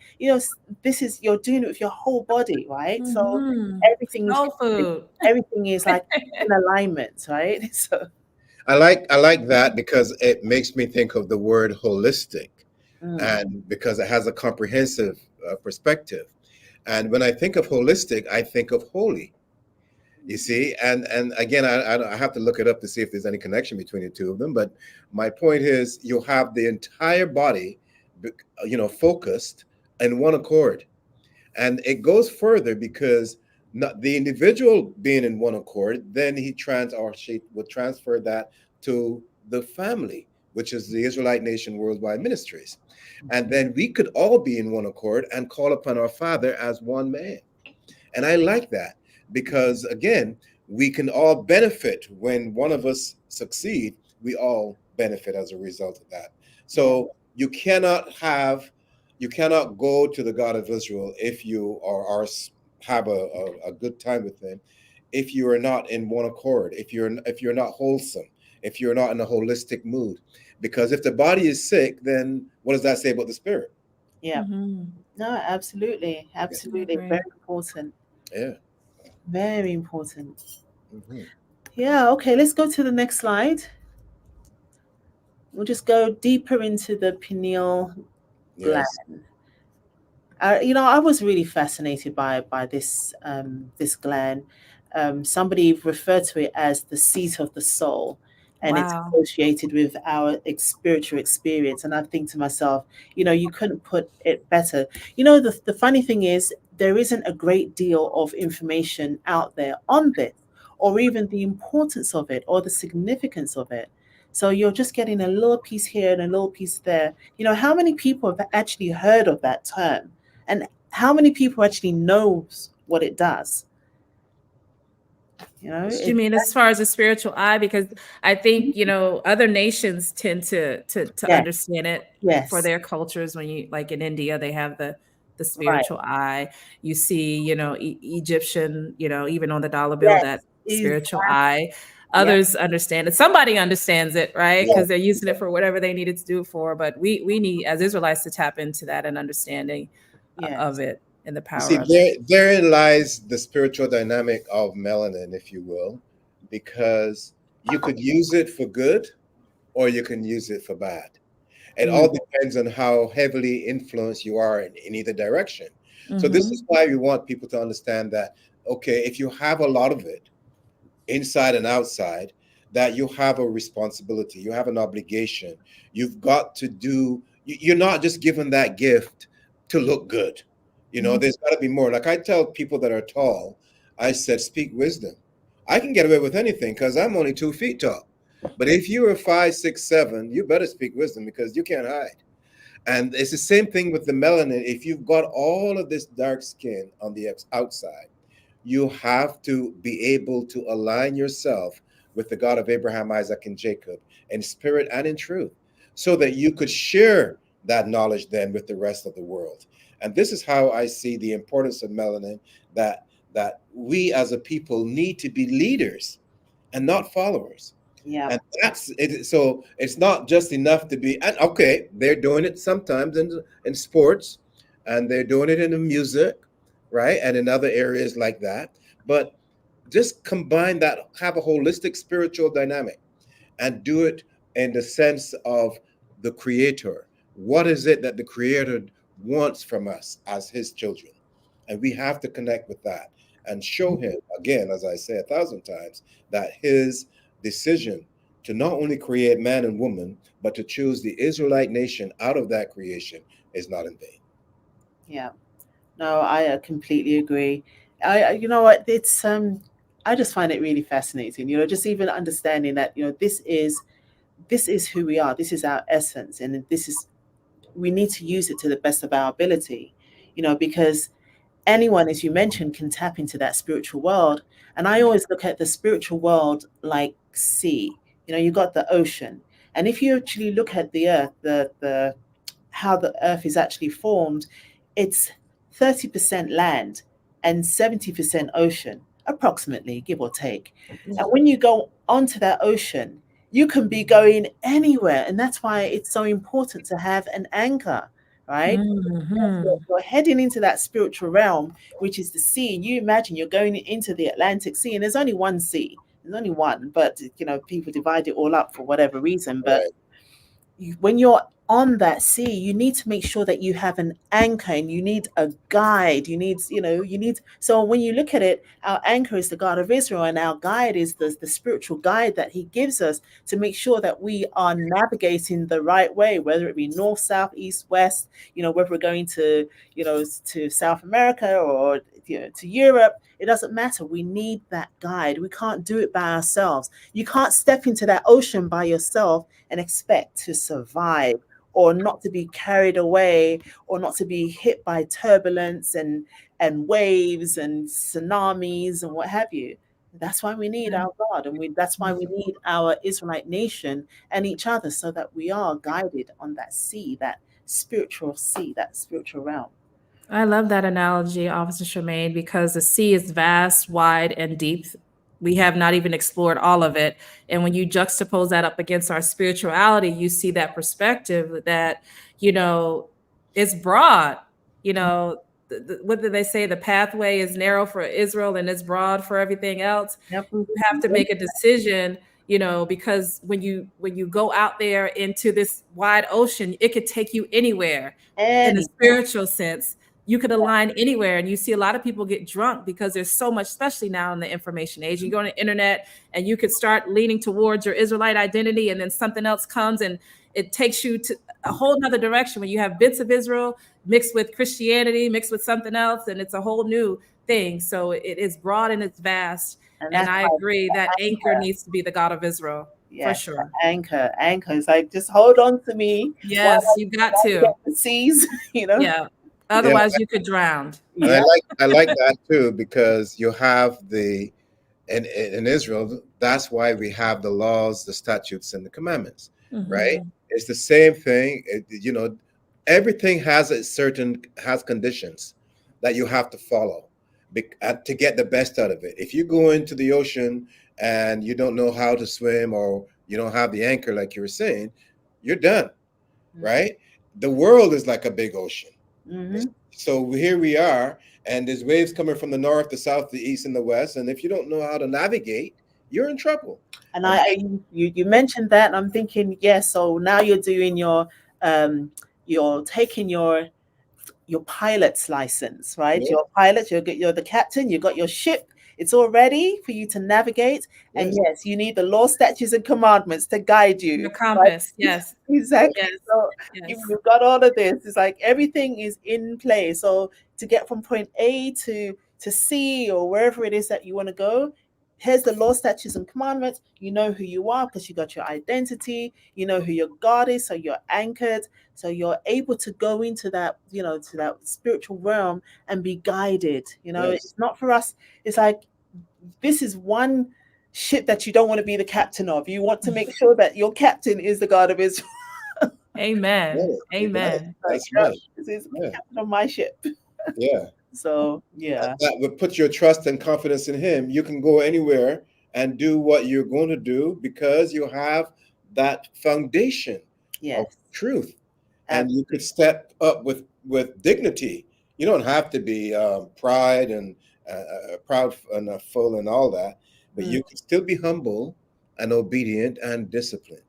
this is you're doing it with your whole body, right? So Hmm. everything is Soul food. everything is like in alignment, right? So I like that because it makes me think of the word holistic, mm, and because it has a comprehensive perspective. And when I think of holistic, I think of holy. You see, and again, I have to look it up to see if there's any connection between the two of them. But my point is, you'll have the entire body, focused in one accord. And it goes further because not the individual being in one accord, then she would transfer that to the family, which is the Israelite Nation Worldwide Ministries. And then we could all be in one accord and call upon our Father as one man. And I like that because, again, we can all benefit when one of us succeed. We all benefit as a result of that. yeah, So you cannot go to the God of Israel if you are have a good time with him if you are not in one accord, if you're not wholesome, if you're not in a holistic mood. Because if the body is sick, then what does that say about the spirit? yeah. Hmm. No, absolutely, Yeah. I absolutely, very agree. important, Yeah. very important. Hmm. Yeah, okay, let's go to the next slide. We'll just go deeper into the pineal gland. Yes. I was really fascinated by this gland. Somebody referred to it as the seat of the soul, and it's Wow. associated with our spiritual experience. And I think to myself, you couldn't put it better. The funny thing is, there isn't a great deal of information out there on this, or even the importance of it, or the significance of it. So you're just getting a little piece here and a little piece there. How many people have actually heard of that term? And how many people actually knows what it does? You It mean as far as a spiritual eye? Because I think, other nations tend to yeah, understand it for yes, their cultures. When you, like in India, they have the right, spiritual eye. You see, Egyptian, even on the dollar bill, yes, that is spiritual eye. yeah, Others understand it. Somebody understands it, right? Yeah. Because they're using it for whatever they needed to do it for. But we need, as Israelites, to tap into that and understanding of yes, it and the You power see, of it. therein lies the spiritual dynamic of melanin, if you will, because you could use it for good or you can use it for bad. It mm, all depends on how heavily influenced you are in either direction. So this is Hmm. why we want people to understand that, okay, if you have a lot of it, inside and outside, that you have a responsibility, you have an obligation. You've got to do, you're not just given that gift to look good. There's got to be more. Like I tell people that are tall, I said, speak wisdom. I can get away with anything because I'm only 2 feet tall. But if you are 5, 6, 7, you better speak wisdom because you can't hide. And it's the same thing with the melanin. If you've got all of this dark skin on the outside, you have to be able to align yourself with the God of Abraham, Isaac, and Jacob in spirit and in truth, so that you could share that knowledge then with the rest of the world. And this is how I see the importance of melanin, that we as a people need to be leaders and not followers. yeah, And that's it. So it's not just enough to be, and okay, they're doing it sometimes in sports, and they're doing it in the music, right? And in other areas like that. But just combine that, have a holistic spiritual dynamic and do it in the sense of the creator. What is it that the creator wants from us as his children. And we have to connect with that and show him, again, as I say 1,000 times, that his decision to not only create man and woman, but to choose the Israelite nation out of that creation is not in vain. Yeah. No, I completely agree. You know what, it's I just find it really fascinating, just even understanding that, this is who we are, this is our essence, and this is, we need to use it to the best of our ability, because anyone, as you mentioned, can tap into that spiritual world. And I always look at the spiritual world like sea. You got the ocean. And if you actually look at the earth, the how the earth is actually formed, it's 30% land and 70% ocean, approximately, give or take. And when you go onto that ocean, you can be going anywhere. And that's why it's so important to have an anchor, right? You're heading into that spiritual realm, which is the sea. And you imagine you're going into the Atlantic Sea, and there's only one sea. There's only one, but people divide it all up for whatever reason. But Right. when you're on that sea, you need to make sure that you have an anchor, and you need a guide. So when you look at it, our anchor is the God of Israel, and our guide is the spiritual guide that he gives us to make sure that we are navigating the right way, whether it be north, south, east, west, whether we're going to South America or to Europe. It doesn't matter. We need that guide. We can't do it by ourselves. You can't step into that ocean by yourself and expect to survive, or not to be carried away, or not to be hit by turbulence and waves and tsunamis and what have you. That's why we need our God, and that's why we need our Israelite nation and each other, so that we are guided on that sea, that spiritual realm. I love that analogy, Officer Charmaine, because the sea is vast, wide, and deep. We have not even explored all of it. And when you juxtapose that up against our spirituality, you see that perspective that, it's broad. What did they say? The pathway is narrow for Israel and it's broad for everything else. Yep. You have to make a decision, because when you go out there into this wide ocean, it could take you anywhere in a Any. spiritual sense. You could align anywhere, and you see a lot of people get drunk because there's so much, especially now in the information age. You go on the internet and you could start leaning towards your Israelite identity, and then something else comes and it takes you to a whole nother direction when you have bits of Israel mixed with Christianity, mixed with something else, and it's a whole new thing. So it is broad and it's vast. And And that's I why agree that anchor needs to be the God of Israel, for yes, sure. anchor is like, just hold on to me while Yes, you got I to. get the seas, Yeah. Yeah, Otherwise, you could drown. and I Yeah. like I like that too, because you have in Israel, that's why we have the laws, the statutes, and the commandments, right? Mm-hmm. It's the same thing. Everything has conditions that you have to follow to get the best out of it. If you go into the ocean and you don't know how to swim, or you don't have the anchor, like you were saying, you're done, right? The world is like a big ocean. Mm-hmm. So here we are, and there's waves coming from the north, the south, the east, and the west. And if you don't know how to navigate, you're in trouble. And you mentioned that, and I'm thinking, yes. So now you're taking your pilot's license, right? Yeah, You're a pilot, you're the captain, you got your ship, it's all ready for you to navigate. And yes, yes, you need the law, statutes, and commandments to guide The you, right? compass. Yes. Exactly. Yes. So Yes. you've got all of this. It's like everything is in play. So to get from point A to C, or wherever it is that you want to go, here's the law, statutes, and commandments. You know who you are because you got your identity. You know who your God is, so you're anchored. So you're able to go into that, to that spiritual realm and be guided. yes, It's not for us. It's like, this is one ship that you don't want to be the captain of. You want to make sure that your captain is the God of Israel. Amen. right. Amen. Like, That's no, right. this is the Yeah, captain of my ship. yeah. So yeah. That would put your trust and confidence in Him. You can go anywhere and do what you're going to do because you have that foundation of Yes. truth, and you could Absolutely. step up with dignity. You don't have to be pride and proud and full and all that, but Mm, you can still be humble and obedient and disciplined.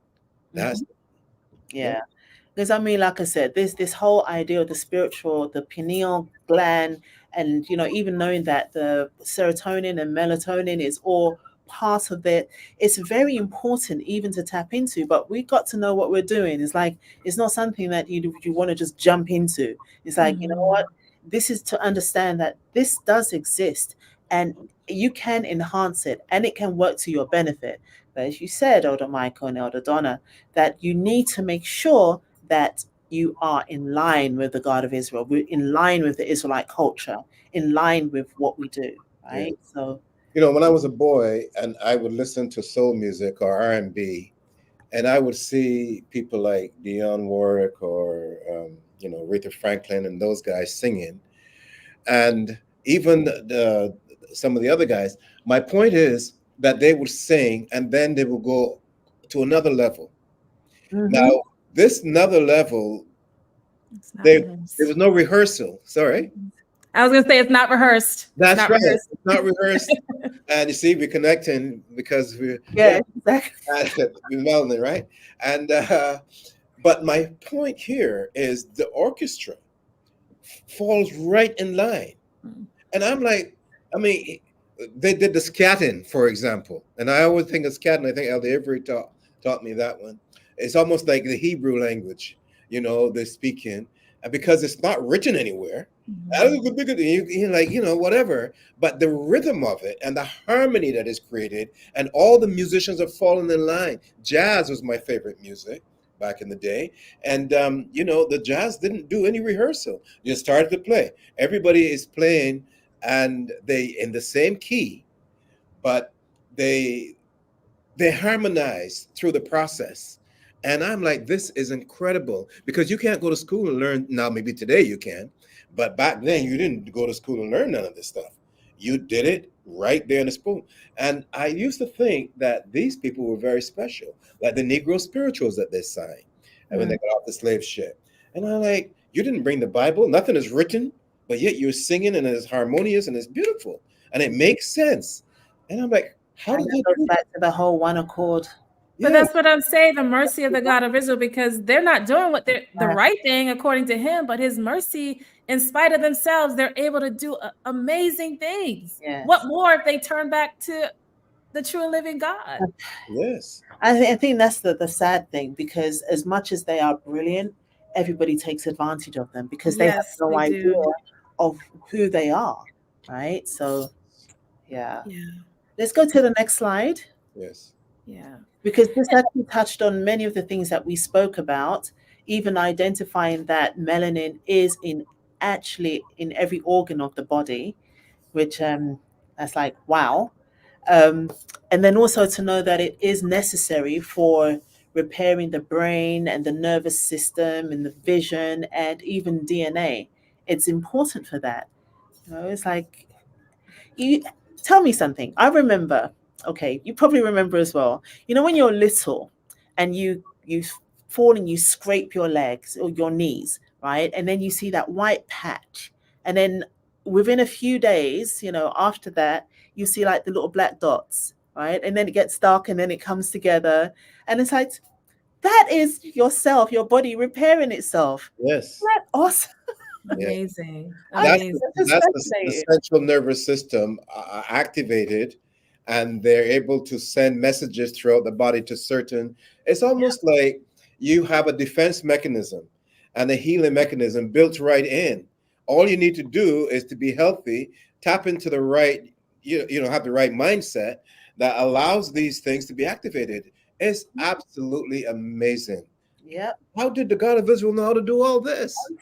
mhm. That's yeah, Yeah. Because I mean, like I said, this whole idea of the spiritual, the pineal gland, and even knowing that the serotonin and melatonin is all part of it, it's very important even to tap into. But we got to know what we're doing. It's like it's not something that you want to just jump into. It's like, you know Mhm. what? This is to understand that this does exist and you can enhance it and it can work to your benefit. But as you said, Elder Michael and Elder Donna, that you need to make sure that you are in line with the God of Israel. We're in line with the Israelite culture, in line with what we do, Yeah. right? So, When I was a boy and I would listen to soul music or R&B, and I would see people like Dionne Warwick or Aretha Franklin and those guys singing, and even some of the other guys. My point is that they would sing and then they would go to another level. Now, mhm. this another level, It's not there was rehearsed. no rehearsal. Sorry, I was gonna say it's not rehearsed. It's that's not right. rehearsed. It's not rehearsed, and you see, we're connecting because we're Yeah, exactly. we're melanin, right? And but my point here is the orchestra falls right in line. Mm. And I'm like, I mean, they did the scatting, for example. And I always think of scatting. I think Elder Avery taught me that one. It's almost like the Hebrew language, they're speaking. And because it's not written anywhere. Mhm. You're like, whatever. But the rhythm of it and the harmony that is created, and all the musicians are falling in line. Jazz was my favorite music back in the day. And, the jazz didn't do any rehearsal. You started to play. Everybody is playing and they in the same key, but they they harmonize through the process. And I'm like, this is incredible because you can't go to school and learn. Now, maybe today you can, but back then you didn't go to school and learn none of this stuff. You did it right there in the school. And I used to think that these people were very special, like the Negro spirituals that they signed and when they Mm. got off the slave ship. And I'm like, you didn't bring the Bible, nothing is written, but yet you're singing and it's harmonious and it's beautiful and it makes sense. And I'm like, how And did that they goes do that? back to the whole one accord. But Yeah, that's what I'm saying, the mercy of the God of Israel, because they're not doing what they're the Right. right thing according to him, but his mercy, in spite of themselves, they're able to do amazing things. What Yes. more if they turn back to the true and living God? yes, I think that's the sad thing because as much as they are brilliant, everybody takes advantage of them because they have Yes, no they idea do. of who they are, right? So, yeah. Yeah, Let's go to the next slide yes. yeah. because this actually touched on many of the things that we spoke about, even identifying that melanin is in actually in every organ of the body, which that's like wow. Um, and then also to know that it is necessary for repairing the brain and the nervous system and the vision and even DNA. It's important for that. It's like you tell me something. I remember, okay, you probably remember as well. When you're little and you fall and you scrape your legs or your knees, right? And then you see that white patch. And then within a few days, after that, you see like the little black dots, right? And then it gets dark and then it comes together. And it's like that is yourself, your body repairing itself. Yes. Isn't that awesome? Yeah. Amazing. I That's think the, Amazing. that's just that's the fascinating. central nervous system activated, and they're able to send messages throughout the body to certain. It's almost like you have a defense mechanism and a healing mechanism built right in. All you need to do is to be healthy, tap into the right, have the right mindset that allows these things to be activated. It's absolutely amazing. Yep. How did the God of Israel know how to do all this? Mhm.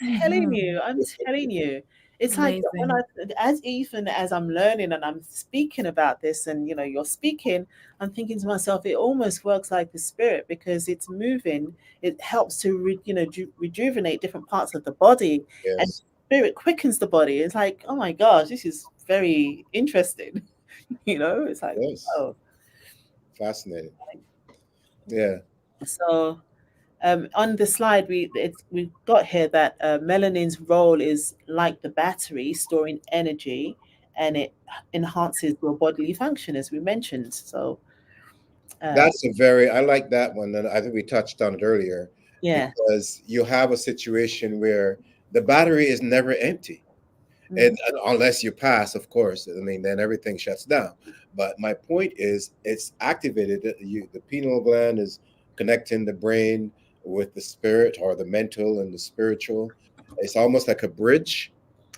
I'm telling you, it's like when Amazing. as even as I'm learning and I'm speaking about this, and you're speaking, I'm thinking to myself, it almost works like the spirit because it's moving. It helps to rejuvenate different parts of the body, and Yes, spirit quickens the body. It's like, oh my gosh, this is very interesting. It's like, yes, oh, fascinating. Yeah, so. On the slide, we've got here that melanin's role is like the battery storing energy, and it enhances your bodily function, as we mentioned. So, uh, I like that one, and I think we touched on it earlier. Yeah. because you have a situation where the battery is never empty. And unless you pass, of course, I mean, then everything shuts down. But my point is, it's activated. The pineal gland is connecting the brain with the spirit, or the mental and the spiritual. It's almost like a bridge,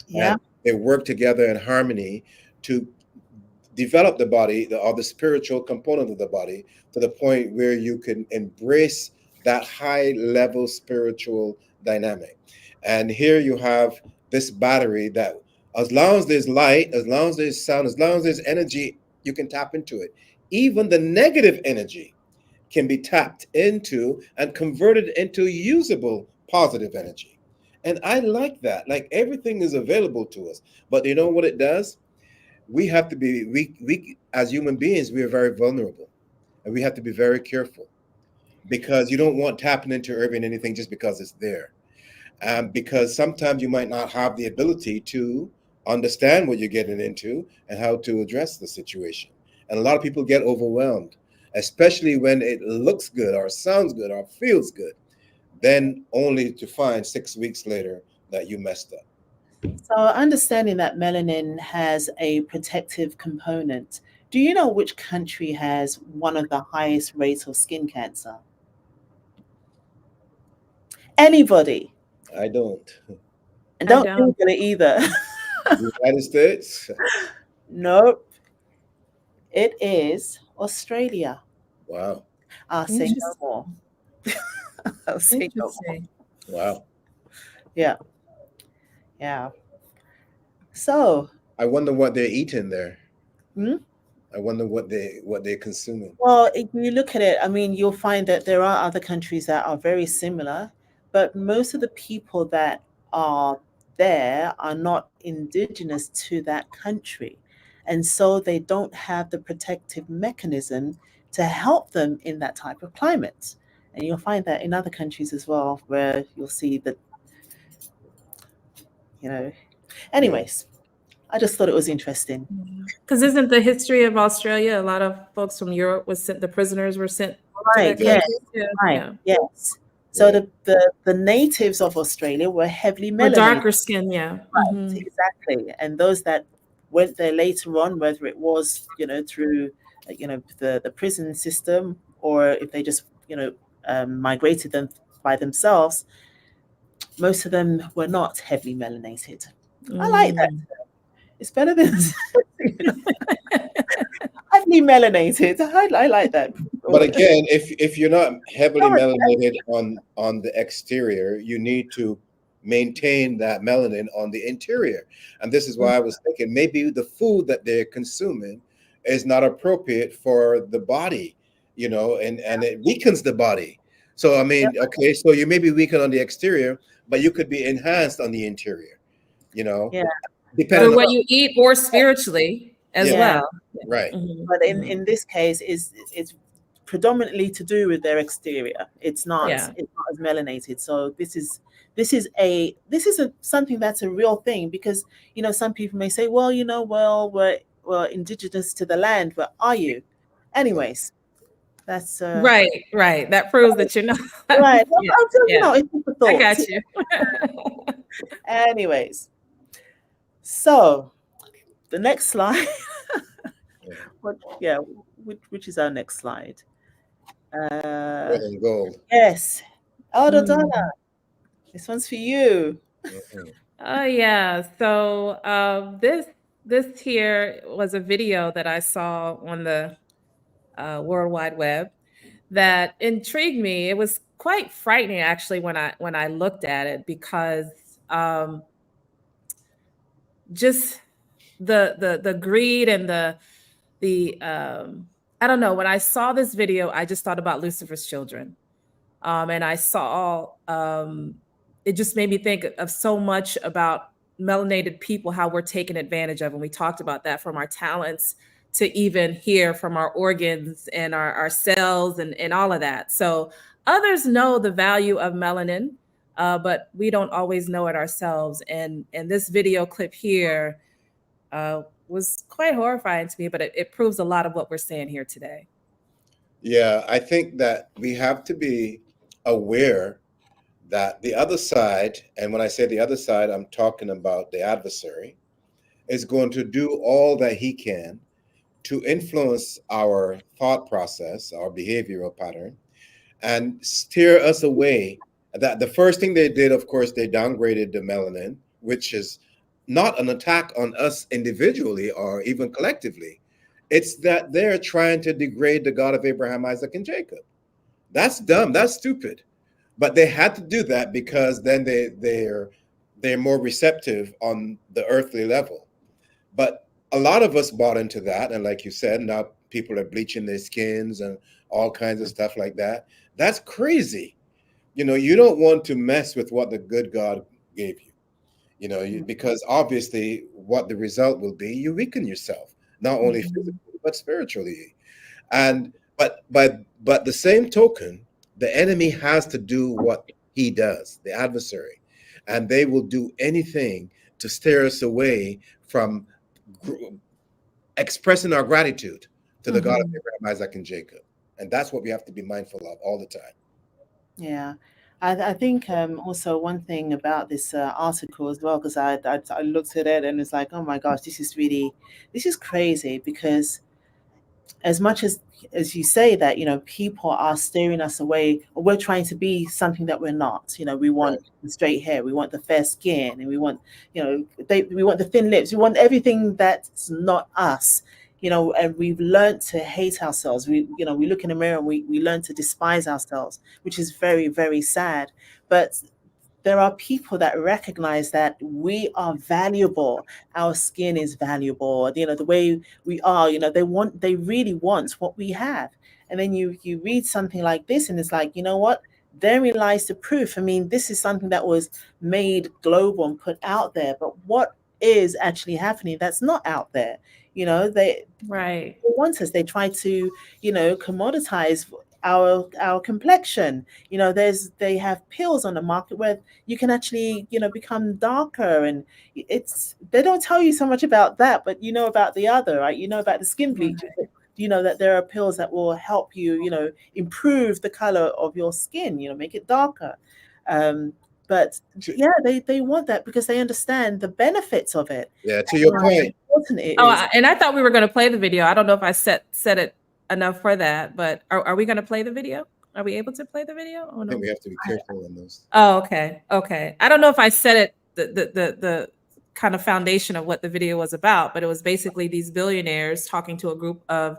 Yeah. and they work together in harmony to develop the body, or the spiritual component of the body, to the point where you can embrace that high level spiritual dynamic. And here you have this battery that, as long as there's light, as long as there's sound, as long as there's energy, you can tap into it. Even the negative energy can be tapped into and converted into usable positive energy. And I like that. Like, everything is available to us. But you know what it does? We have to be, we as human beings, we are very vulnerable, and we have to be very careful, because you don't want tapping into urban anything just because it's there. Because sometimes you might not have the ability to understand what you're getting into and how to address the situation. And a lot of people get overwhelmed, especially when it looks good or sounds good or feels good, then only to find 6 weeks later that you messed up. So, understanding that melanin has a protective component, do you know which country has one of the highest rates of skin cancer? Anybody? I don't. And I don't don't. Google it either. The United States. Nope. It is Australia. Wow. I'll say no Interesting. more. I'll say no more. Interesting. Wow. Yeah. Yeah. So, I wonder what they're eating there. hmm? I wonder what they're consuming. Well, if you look at it, I mean, you'll find that there are other countries that are very similar, but most of the people that are there are not indigenous to that country. And so they don't have the protective mechanism to help them in that type of climate. And you'll find that in other countries as well, where you'll see that, you know. Yeah. Anyways, I just thought it was interesting. Because isn't the history of Australia, a lot of folks from Europe was sent, the prisoners were sent to Right, that yes, country? Yeah. right, Yeah. yes. So Yeah. the natives of Australia were heavily Or melanated. darker skin, yeah. Right, exactly. And those that went there later on, whether it was, through, the prison system, or if they just, migrated them by themselves, most of them were not heavily melanated. I like that. Mm. It's better than heavily melanated. I like that. But again, if you're not heavily No, melanated on the exterior, you need to maintain that melanin on the interior. And this is why I was thinking maybe the food that they're consuming is not appropriate for the body, and it weakens the body. So I yeah, mean, okay, so you may be weakened on the exterior, but you could be enhanced on the interior, you know, yeah. Through depending what on, you eat or spiritually as yeah, Yeah. well. right. But in Mhm. in this case, it's predominantly to do with their exterior. It's not Yeah. it's not as melanated. So this is something that's a real thing, because some people may say, well, we're indigenous to the land, but are you? Anyways, that's Right, right. That proves that you're not. right. Well, Yeah, yeah. it's just a I thought. got you. Anyways, so the next slide. Yeah. Yeah, which is our next slide? Red and gold. Yes. Elder Donna, Mm. this one's for you. Mhm. Oh yeah. So this here was a video that I saw on the World Wide Web that intrigued me. It was quite frightening actually when I looked at it, because um, just the greed and the I don't know. When I saw this video, I just thought about Lucifer's children. And I saw it just made me think of so much about melanated people, how we're taken advantage of. And we talked about that, from our talents to even here from our organs and our cells and all of that. So others know the value of melanin, but we don't always know it ourselves. And this video clip here was quite horrifying to me, but it proves a lot of what we're saying here today. Yeah, I think that we have to be aware that the other side, and when I say the other side, I'm talking about the adversary, is going to do all that he can to influence our thought process, our behavioral pattern, and steer us away. That the first thing they did, of course, they downgraded the melanin, which is not an attack on us individually or even collectively. It's that they're trying to degrade the God of Abraham, Isaac, and Jacob. That's dumb. That's stupid. But they had to do that because then they're more receptive on the earthly level. But a lot of us bought into that, and like you said, now people are bleaching their skins and all kinds of stuff like that. That's crazy. You don't want to mess with what the good God gave you. Because obviously, what the result will be, you weaken yourself, not only physically but spiritually. And but the same token, the enemy has to do what he does, the adversary, and they will do anything to steer us away from expressing our gratitude to the God of Abraham, Isaac, and Jacob. And that's what we have to be mindful of all the time. Yeah. I think also one thing about this article as well, because I looked at it and it's like, oh my gosh, this is crazy, because as much as you say that, people are steering us away, or we're trying to be something that we're not. We want Right. the straight hair, we want the fair skin, and we want, we want the thin lips, we want everything that's not us. And we've learned to hate ourselves. We look in the mirror and we learn to despise ourselves, which is very, very sad. But there are people that recognize that we are valuable. Our skin is valuable. The way we are, they really want what we have. And then you read something like this and it's like, you know what? Therein lies the proof. I mean, this is something that was made global and put out there, but what is actually happening that's not out there? They Right. want us. They try to, commoditize our complexion. They have pills on the market where you can actually, become darker, and they don't tell you so much about that, but about the other, right? About the skin Right. bleaching. That there are pills that will help you, improve the color of your skin, make it darker. But To, yeah, they want that because they understand the benefits of it yeah, to and your how point, important it Oh, is. and I thought we were going to play the video. I don't know if I said it enough for that, but are we going to play the video? Are we able to play the video? Oh I think no. we have to be careful on those. Oh, okay. Okay. I don't know if I said it the kind of foundation of what the video was about, but it was basically these billionaires talking to a group of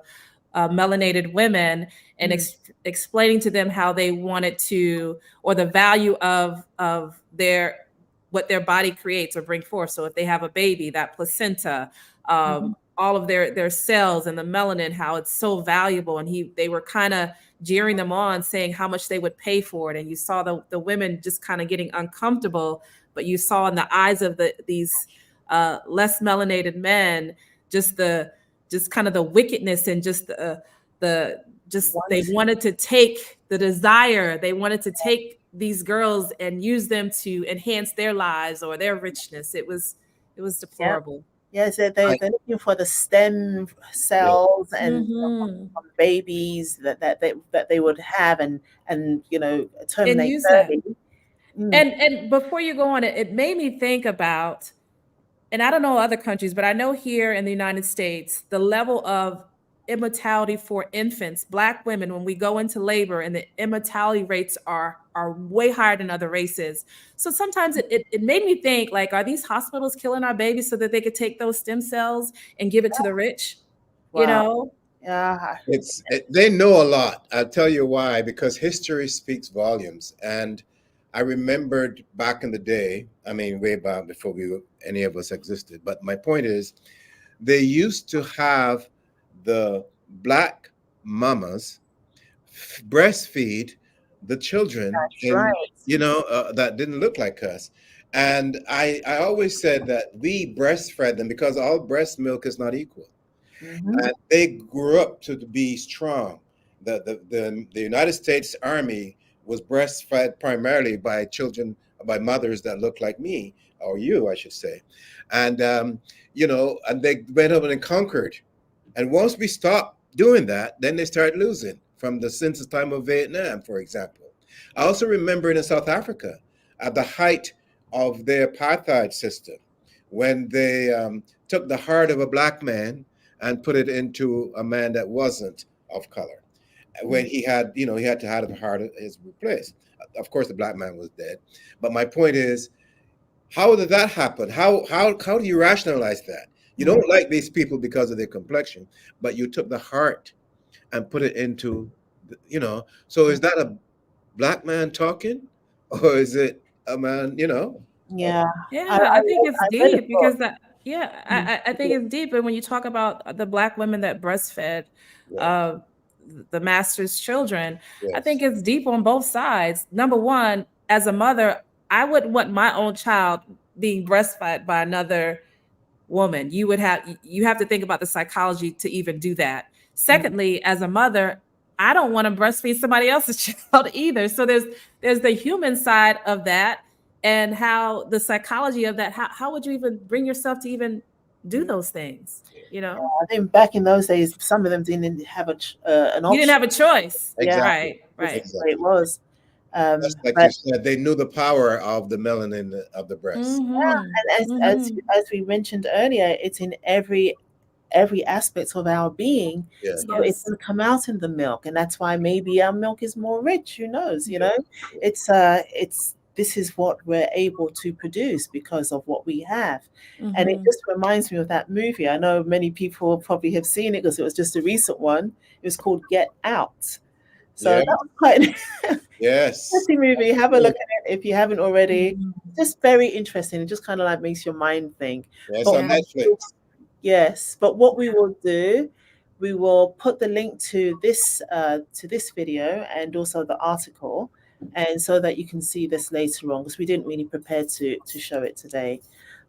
melanated women and Mm. explaining to them how they wanted to, or the value of their what their body creates or bring forth. So if they have a baby, that placenta, Mhm. all of their cells and the melanin, how it's so valuable. And they were kind of jeering them on, saying how much they would pay for it. And you saw the women just kind of getting uncomfortable, but you saw in the eyes of these less melanated men just kind of the wickedness and just the just they Once, wanted to take the desire. They wanted to take these girls and use them to enhance their lives or their richness. It was yeah, deplorable. yes, I, they're looking for the stem yeah, cells and Hmm. from babies that they would have and And terminate use that. early. Mm. And before you go on, it made me think about, and I don't know other countries, but I know here in the United States, the level of immortality for infants, Black women, when we go into labor, and the immortality rates are way higher than other races. So sometimes it made me think, like, are these hospitals killing our babies so that they could take those stem cells and give it to the rich? You Wow. know? Yeah. they know a lot. I'll tell you why, because history speaks volumes. And I remembered back in the day, I mean, way back before any of us existed. But my point is, they used to have the Black mamas breastfeed the children That's right. that didn't look like us. And I always said that we breastfed them because all breast milk is not equal, Hmm. and they grew up to be strong. The United States Army was breastfed primarily by children, by mothers that look like me, or you, I should say. And and they went up and conquered. And once we stopped doing that, then they started losing, from the since the time of Vietnam, for example. I also remember in South Africa, at the height of their apartheid system, when they took the heart of a black man and put it into a man that wasn't of color. When he had, he had to have the heart of his replaced. Of course, the black man was dead. But my point is, how did that happen? How do you rationalize that? You don't like these people because of their complexion, but you took the heart and put it into, So is that a black man talking, or is it a man? Yeah. I, Yeah, I, I think it's I read a deep book. because that, yeah, Mm. I think it's deep. And when you talk about the black women that breastfed Yeah. uh, the master's children, I think Yes. it's deep on both sides. Number one, as a mother, I wouldn't want my own child being breastfed by another woman. You have to think about the psychology to even do that. Secondly, as a mother, I don't want to breastfeed somebody else's child either. So there's the human side of that, and how the psychology of that. How would you even bring yourself to even do those things? You know, I think back in those days, some of them didn't have an you didn't option. have a choice. Yeah, Exactly. Right, this is right. the way it Exactly. was. That's like you But said. They knew the power of the melanin of the breast. Mm-hmm. and Mm-hmm. as we mentioned earlier, it's in every aspect of our being. Yeah. So it's Yes. going to come out in the milk, and that's why maybe our milk is more rich. Who knows? Yeah. It's this is what we're able to produce because of what we have. And it Mm-hmm. just reminds me of that movie. I know many people probably have seen it because it was just a recent one. It was called Get Out. So Yeah. that was quite an Yes. interesting movie. Have a look at it if you haven't already. Mm-hmm. Just very interesting. It just kind of like makes your mind think. Yes. But On Yeah. Netflix. yes, but what we will do, we will put the link to this video and also the article, and so that you can see this later on because we didn't really prepare to show it today.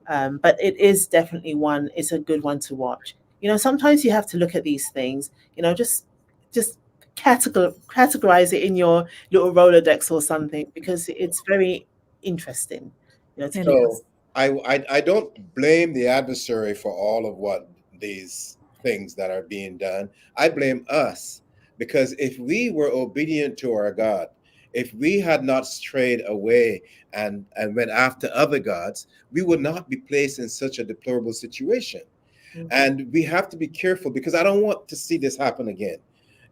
But it is definitely one. It's a good one to watch. Sometimes you have to look at these things. Just categorize it in your little Rolodex or something because it's very interesting. To It keep. So is. I don't blame the adversary for all of what these things that are being done. I blame us, because if we were obedient to our God, if we had not strayed away and went after other gods, we would not be placed in such a deplorable situation. Mhm. And we have to be careful, because I don't want to see this happen again.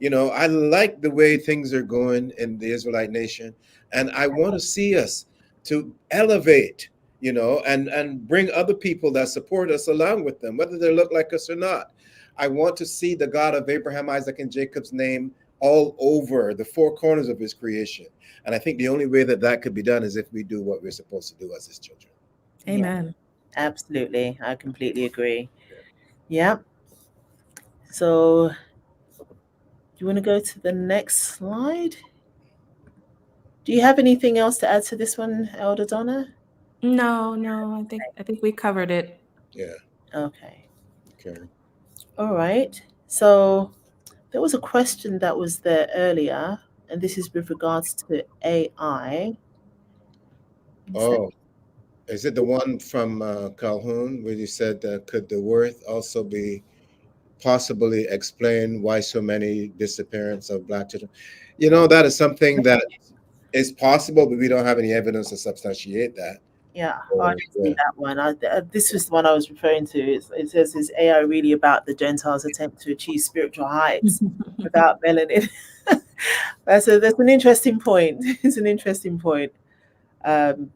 I like the way things are going in the Israelite nation, and I want to see us to elevate, and bring other people that support us along with them, whether they look like us or not. I want to see the God of Abraham, Isaac, and Jacob's name all over the four corners of his creation. And I think the only way that that could be done is if we do what we're supposed to do as his children. Yeah, Amen. absolutely. I completely agree. Yeah. So, do you want to go to the next slide? Do you have anything else to add to this one, Elder Donna? No, no, I think we covered it. Yeah. Okay. Okay. All right. So, there was a question that was there earlier, and this is with regards to AI. Oh, is it the one from Calhoun where you said, could the worth also be possibly explain why so many disappearance of black children? That is something that is possible, but we don't have any evidence to substantiate that. Yeah, I So, didn't see yeah. that one. This was the one I was referring to. It says, "Is AI really about the Gentiles' attempt to achieve spiritual heights without melanin?" That's an interesting point. It's an interesting point. Um,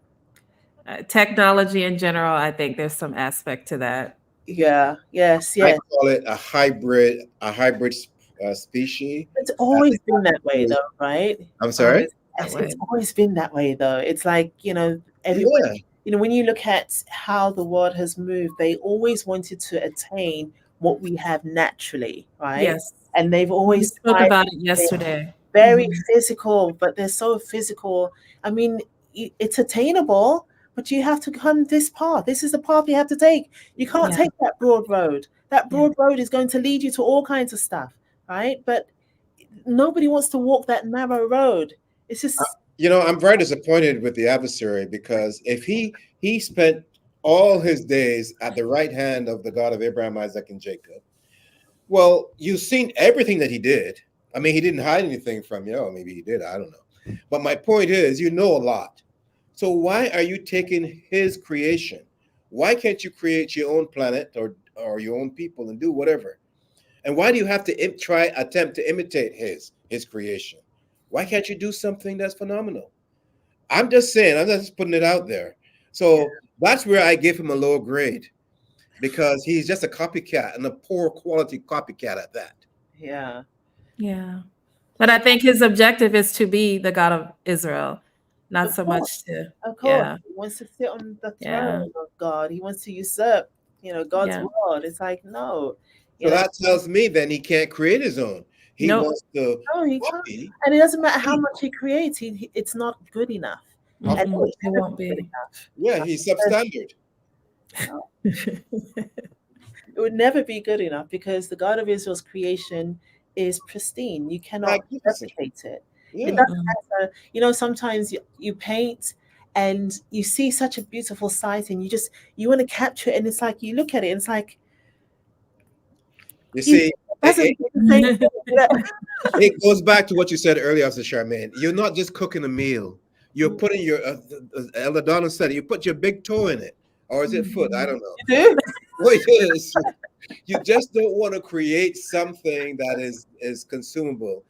Technology in general, I think there's some aspect to that. yeah, yes, I yes. call it a hybrid species. It's I always think been that way, it's- though, right? I'm sorry. Always that It's way. always been that way, though. It's like, everyone, Yeah, when you look at how the world has moved, they always wanted to attain what we have naturally, right? Yes. And they've We always spoke tried about it to yesterday. very Mhm. physical, but they're so physical. I mean, it's attainable, but you have to come this path. This is the path you have to take. You can't Yeah. take that broad road. That Yeah. broad road is going to lead you to all kinds of stuff, right? But nobody wants to walk that narrow road. It's just, I'm very disappointed with the adversary, because if he spent all his days at the right hand of the God of Abraham, Isaac, and Jacob, well, you've seen everything that he did. I mean, he didn't hide anything from you. Or maybe he did. I don't know. But my point is, you know a lot. So why are you taking his creation? Why can't you create your own planet or your own people and do whatever? And why do you have to attempt to imitate his creation? Why can't you do something that's phenomenal? I'm just saying, I'm just putting it out there. So that's where I give him a low grade because he's just a copycat and a poor quality copycat at that. Yeah. Yeah. But I think his objective is to be the God of Israel, not Of so course. much to, Of course. yeah, He wants to sit on the yeah, throne of God. He wants to usurp, God's yeah. word. It's like, no, So you know, that tells me then he can't create his own. He Nope. wants to no, he can't. copy. And it doesn't matter how much he creates, it's not good enough. Of And it Mm-mm, will course. it never won't be good be. enough. Yeah, he's substandard. No, it would never be good enough because the God of Israel's creation is pristine. You cannot Magnificent. replicate it. It Yeah. doesn't Mm-mm. matter. Sometimes you paint and you see such a beautiful sight and you want to capture it. And it's like, you look at it and it's like, You you see, it doesn't do the same thing. it goes back to what you said earlier, Officer Charmaine. You're not just cooking a meal. You're putting your, Elder Donna said it, you put your big toe in it. Or is it foot? I don't know. You do? What it is, you just don't want to create something that is consumable.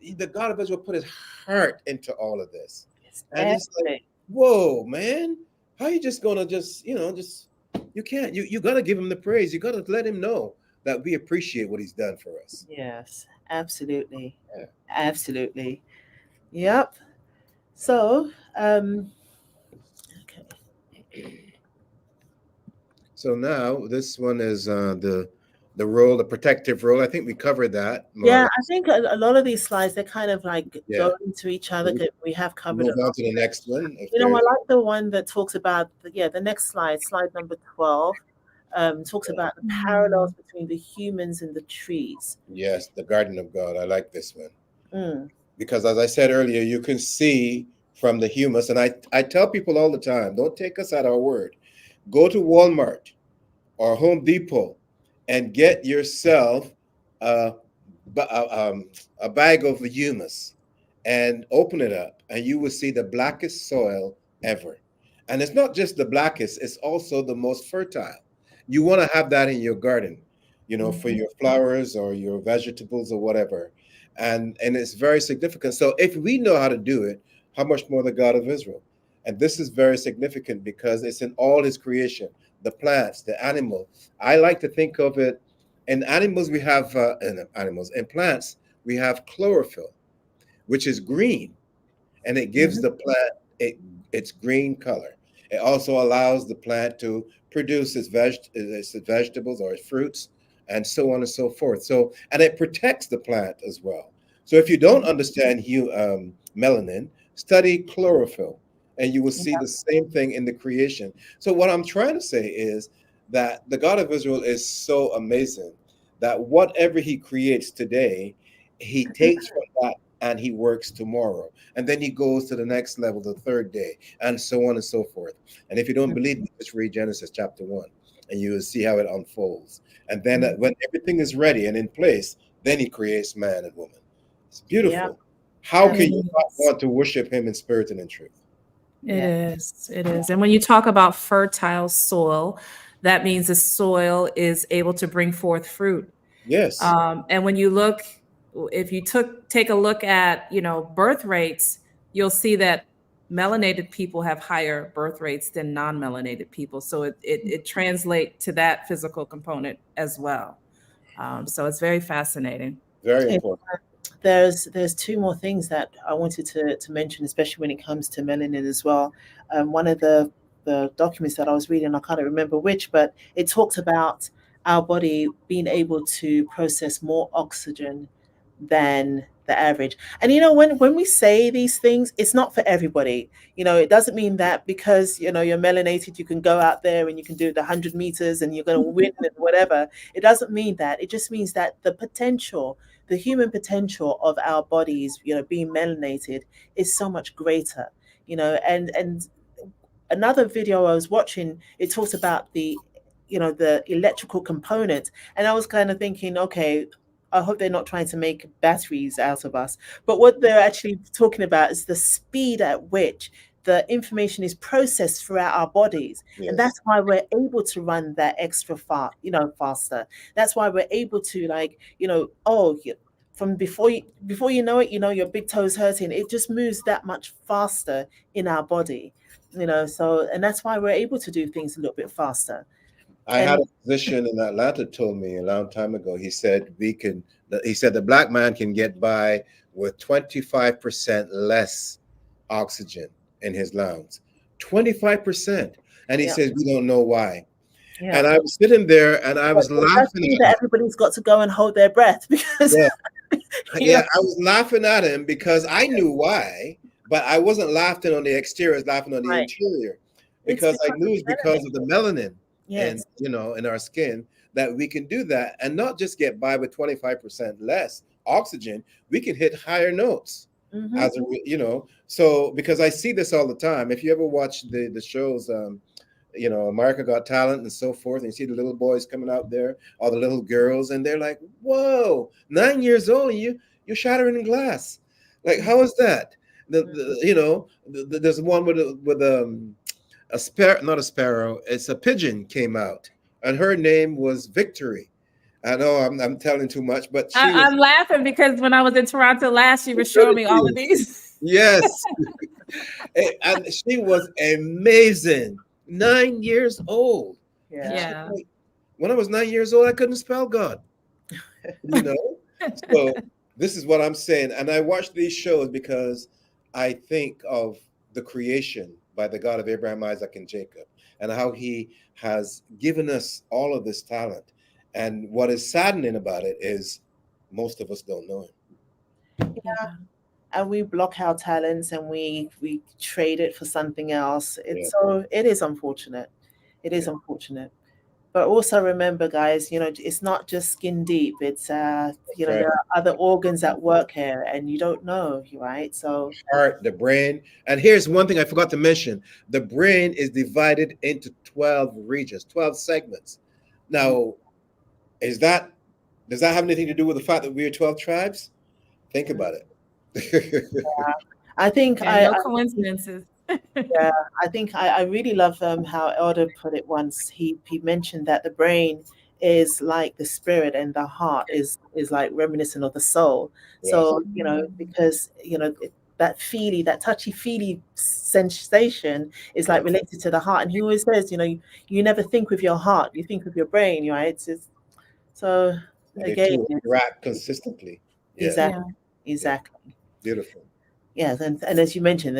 The God of Israel put his heart into all of this. It's And it's like, everything. whoa, man. How you just gonna just you can't. You gotta give him the praise. You gotta let him know that we appreciate what he's done for us. Yes, absolutely. Yeah. Absolutely. Yep. So, okay. So now this one is the role, the protective role. I think we covered that more or Yeah, I less. think a lot of these slides, they kind of like Yeah. go into each other. We have covered Move a on lot. to the next one. If I there's like the one that talks about, the next slide number 12, talks about the parallels Mm. between the humans and the trees. yes, the Garden of God. I like this one. Mm. Because as I said earlier, you can see from the humus, and I tell people all the time, don't take us at our word. Go to Walmart or Home Depot and get yourself a, a bag of humus and open it up, and you will see the blackest soil ever. And it's not just the blackest, it's also the most fertile. You want to have that in your garden, for Mhm. your flowers or your vegetables or whatever. And it's very significant. So if we know how to do it, how much more the God of Israel? And this is very significant because it's in all his creation, the plants, the animal. I like to think of it in animals, we have in plants, we have chlorophyll, which is green, and it gives Mhm. the plant its green color. It also allows the plant to produce its vegetables or its fruits, and so on and so forth. So, and it protects the plant as well. So, if you don't understand melanin, study chlorophyll, and you will see the same thing in the creation. So, what I'm trying to say is that the God of Israel is so amazing that whatever He creates today, He takes from that and He works tomorrow, and then he goes to the next level the third day, and so on and so forth. And if you don't believe me, just read Genesis chapter 1, and you will see how it unfolds. And then when everything is ready and in place, then he creates man and woman. It's Yeah. beautiful. How It can you not is. want to worship him in spirit and in truth? It Yeah. is. It is. And when you talk about fertile soil, that means the soil is able to bring forth fruit. Yes, And when you look, if you take a look at, birth rates, you'll see that melanated people have higher birth rates than non-melanated people. So it translates to that physical component as well. So it's very fascinating. very And important. there's two more things that I wanted to mention, especially when it comes to melanin as well. One of the documents that I was reading, I can't remember which, but it talked about our body being able to process more oxygen than the average. And when we say these things, it's not for everybody. It doesn't mean that because you're melanated, you can go out there and you can do the 100 meters and you're going to win and whatever. It doesn't mean that. It just means that the human potential of our bodies, being melanated, is so much greater. And another video I was watching, it talks about the electrical component, and I was kind of thinking, okay, I hope they're not trying to make batteries out of us. But what they're actually talking about is the speed at which the information is processed throughout our bodies. And Yes. that's why we're able to run that extra far, faster. That's why we're able to, like, from before you know it, your big toe's hurting. It just moves that much faster in our body. So, and that's why we're able to do things a little bit faster. I had And a physician in Atlanta told me a long time ago. He said the black man can get by with 25% less oxygen in his lungs. 25%. And he yeah, says we don't know why. yeah. And I was sitting there and I But was it does laughing mean at that him. everybody's got to go and hold their breath because Yeah. you Yeah, know, I was laughing at him because I knew why, but I wasn't laughing on the exterior, I was laughing on the right. interior It's because I because of knew it's melanin. because of the melanin and Yes. in our skin that we can do that and not just get by with 25% less oxygen, we can hit higher notes Hmm. as so because I see this all the time. If you ever watch the shows America Got Talent and so forth, and you see the little boys coming out there, or the little girls, and they're like, "Whoa, 9 years old, you're shattering glass. Like, how is that?" There's one with a sparrow, not a sparrow, it's a pigeon came out, and her name was Victory. I know I'm telling too much, but she was I'm laughing because when I was in Toronto last, you were showing me all of these. yes, and she was amazing. 9 years old. And Yeah. she's Yeah. like, when I was 9 years old, I couldn't spell God, you know? So this is what I'm saying. And I watch these shows because I think of the creation by the God of Abraham, Isaac, and Jacob, and how he has given us all of this talent. And what is saddening about it is most of us don't know him. Yeah. And we block our talents and we trade it for something else. Yeah, It is unfortunate. It is yeah, unfortunate. But also remember, guys, it's not just skin deep. It's that's right. there are other organs at work here, and you don't know, right? So Heart, the brain. And here's one thing I forgot to mention. The brain is divided into 12 regions, 12 segments. Now, is that does that have anything to do with the fact that we are 12 tribes? Think about it. I think Yeah, no coincidences. yeah, I think I really love how Elder put it once. He mentioned that the brain is like the spirit and the heart is like reminiscent of the soul. Yes, So, because that that touchy feely sensation is like yes. related to the heart. And he always says, you never think with your heart, you think with your brain, right? So And the again, two interact consistently. Yeah, exactly, Yeah. yeah. exactly. Beautiful. Yes, and as you mentioned,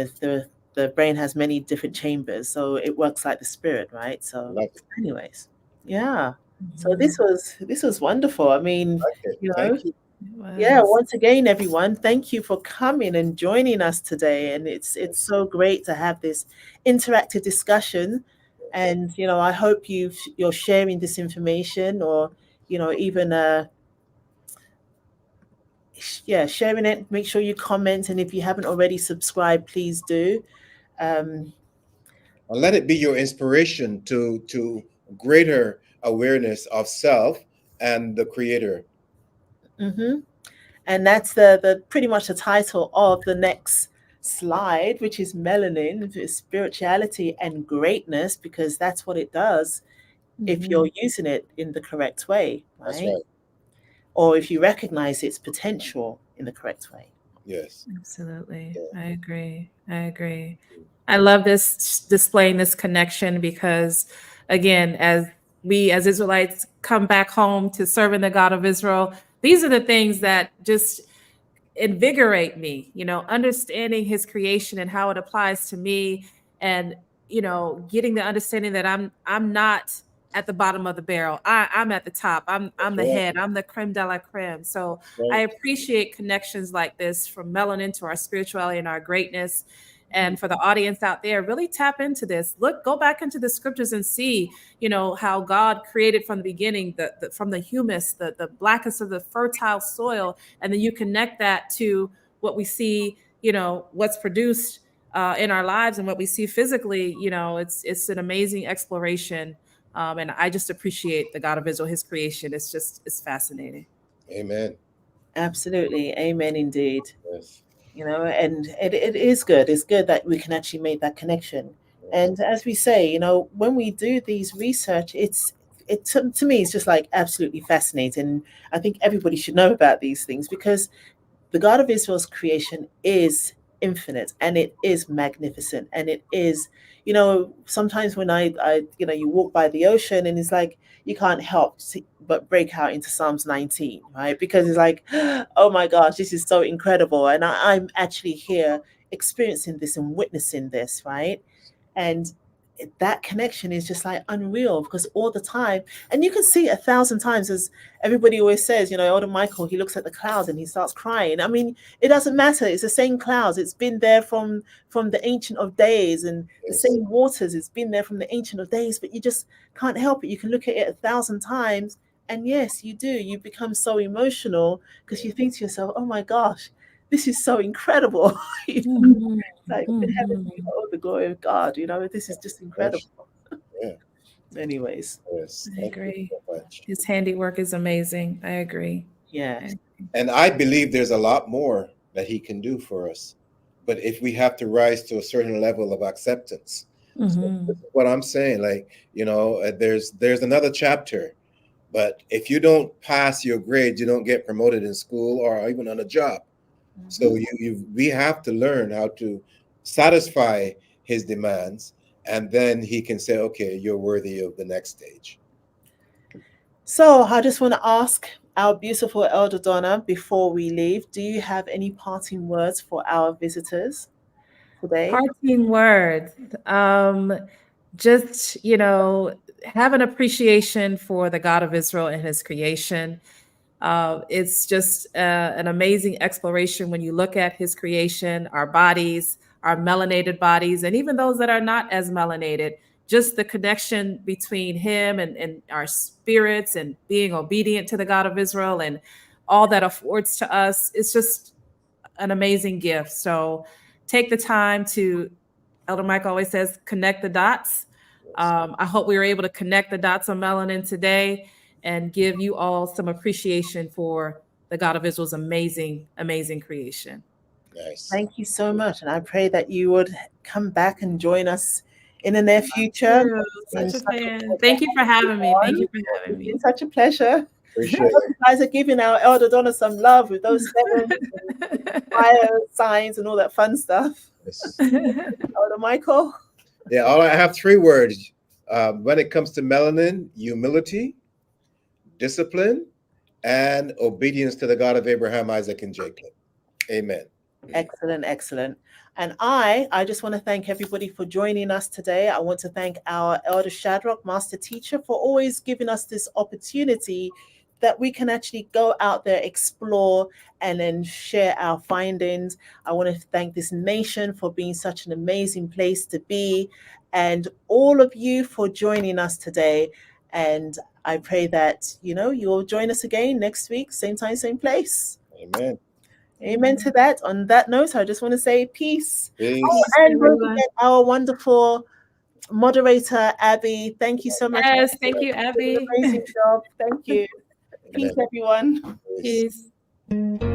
the brain has many different chambers, so it works like the spirit, right? So, Love it. anyways, yeah. So Mhm. this was wonderful. I mean, Okay. you know, Thank you. It yeah. was. Once again, everyone, thank you for coming and joining us today. And it's Yes, so great to have this interactive discussion. yes. And I hope you're sharing this information, or even yeah, sharing it. Make sure you comment, and if you haven't already subscribed, please do. Um, And let it be your inspiration to greater awareness of self and the creator. mhm. And that's the pretty much the title of the next slide, which is Melanin, spirituality and greatness, because that's what it does if Mhm. you're using it in the correct way, That's right? right. Or if you recognize its potential in the correct way. Yes. Absolutely. Yeah. I agree. I agree. I love this displaying this connection because, again, as we as Israelites come back home to serving the God of Israel, these are the things that just invigorate me, understanding his creation and how it applies to me, and getting the understanding that I'm not at the bottom of the barrel. I'm at the top. I'm That's the right. head. I'm the creme de la creme. So That's I right. appreciate connections like this, from melanin to our spirituality and our greatness. And for the audience out there, really tap into this. Go back into the scriptures and see, how God created from the beginning, from the humus, the blackness of the fertile soil, and then you connect that to what we see, what's produced in our lives and what we see physically. It's an amazing exploration, and I just appreciate the God of Israel, his creation. It's fascinating. Amen. Absolutely. Amen indeed. Yes. And it is good. It's good that we can actually make that connection. Yes. And as we say, when we do these research, to me, it's just like absolutely fascinating. I think everybody should know about these things because the God of Israel's creation is infinite and it is magnificent and it is, sometimes when you walk by the ocean and it's like you can't help but break out into Psalms 19, right? Because it's like, oh my gosh, this is so incredible. And I'm actually here experiencing this and witnessing this, right? And that connection is just like unreal because all the time, and you can see it 1,000 times, as everybody always says, Elder Michael, he looks at the clouds and he starts crying. I mean, it doesn't matter, it's the same clouds, it's been there from the ancient of days, and the Yes. same waters, it's been there from the ancient of days, but you just can't help it. You can look at it 1,000 times, and yes, you become so emotional because you think to yourself, oh my gosh, this is so incredible. Mhm, Like in heaven, mhm. oh, the glory of God, this is just incredible. Gosh. Yeah. Anyways, Yes. I Thank you agree. so much. His handiwork is amazing. I agree. yes. I- And I believe there's a lot more that he can do for us. But if we have to rise to a certain level of acceptance. So this Mhm. is what I'm saying. Like, there's another chapter. But if you don't pass your grades, you don't get promoted in school or even on a job. So Mhm. we have to learn how to satisfy his demands, and then he can say, okay, you're worthy of the next stage. So I just want to ask our beautiful Elder Donna before we leave, do you have any parting words for our visitors today? Parting words. Just, have an appreciation for the God of Israel and his creation. It's just an amazing exploration when you look at his creation, our bodies, our melanated bodies, and even those that are not as melanated. Just the connection between him and our spirits and being obedient to the God of Israel and all that affords to us. It's just an amazing gift. So take the time to, Elder Mike always says, connect the dots. Yes. I hope we were able to connect the dots on melanin today and give you all some appreciation for the God of Israel's amazing, amazing creation. Nice. Thank you so much. And I pray that you would come back and join us in the near future. Too. It's been Such a such a fan. pleasure Thank you for having you having me. Thank on. you for having It's been me. such a pleasure. I Appreciate hope it. you guys are giving our Elder Donna some love with those sevens and fire signs and all that fun stuff. Yes. Elder Michael. Yeah, all I have three words. When it comes to melanin: humility, discipline, and obedience to the God of Abraham, Isaac, and Jacob. Amen. Excellent, excellent. And I just want to thank everybody for joining us today. I want to thank our Elder Shadrach, Master Teacher, for always giving us this opportunity that we can actually go out there, explore, and then share our findings. I want to thank this nation for being such an amazing place to be, and all of you for joining us today. And I pray that, you'll join us again next week, same time, same place. Amen. Amen to that. On that note, I just want to say peace. Oh, Peace. Peace, and don't everyone. forget our wonderful moderator, Abby. Thank you so much. Yes, thank Abby. you, You did an Abby. amazing job. Thank you. Peace, Amen. everyone. Peace. Peace.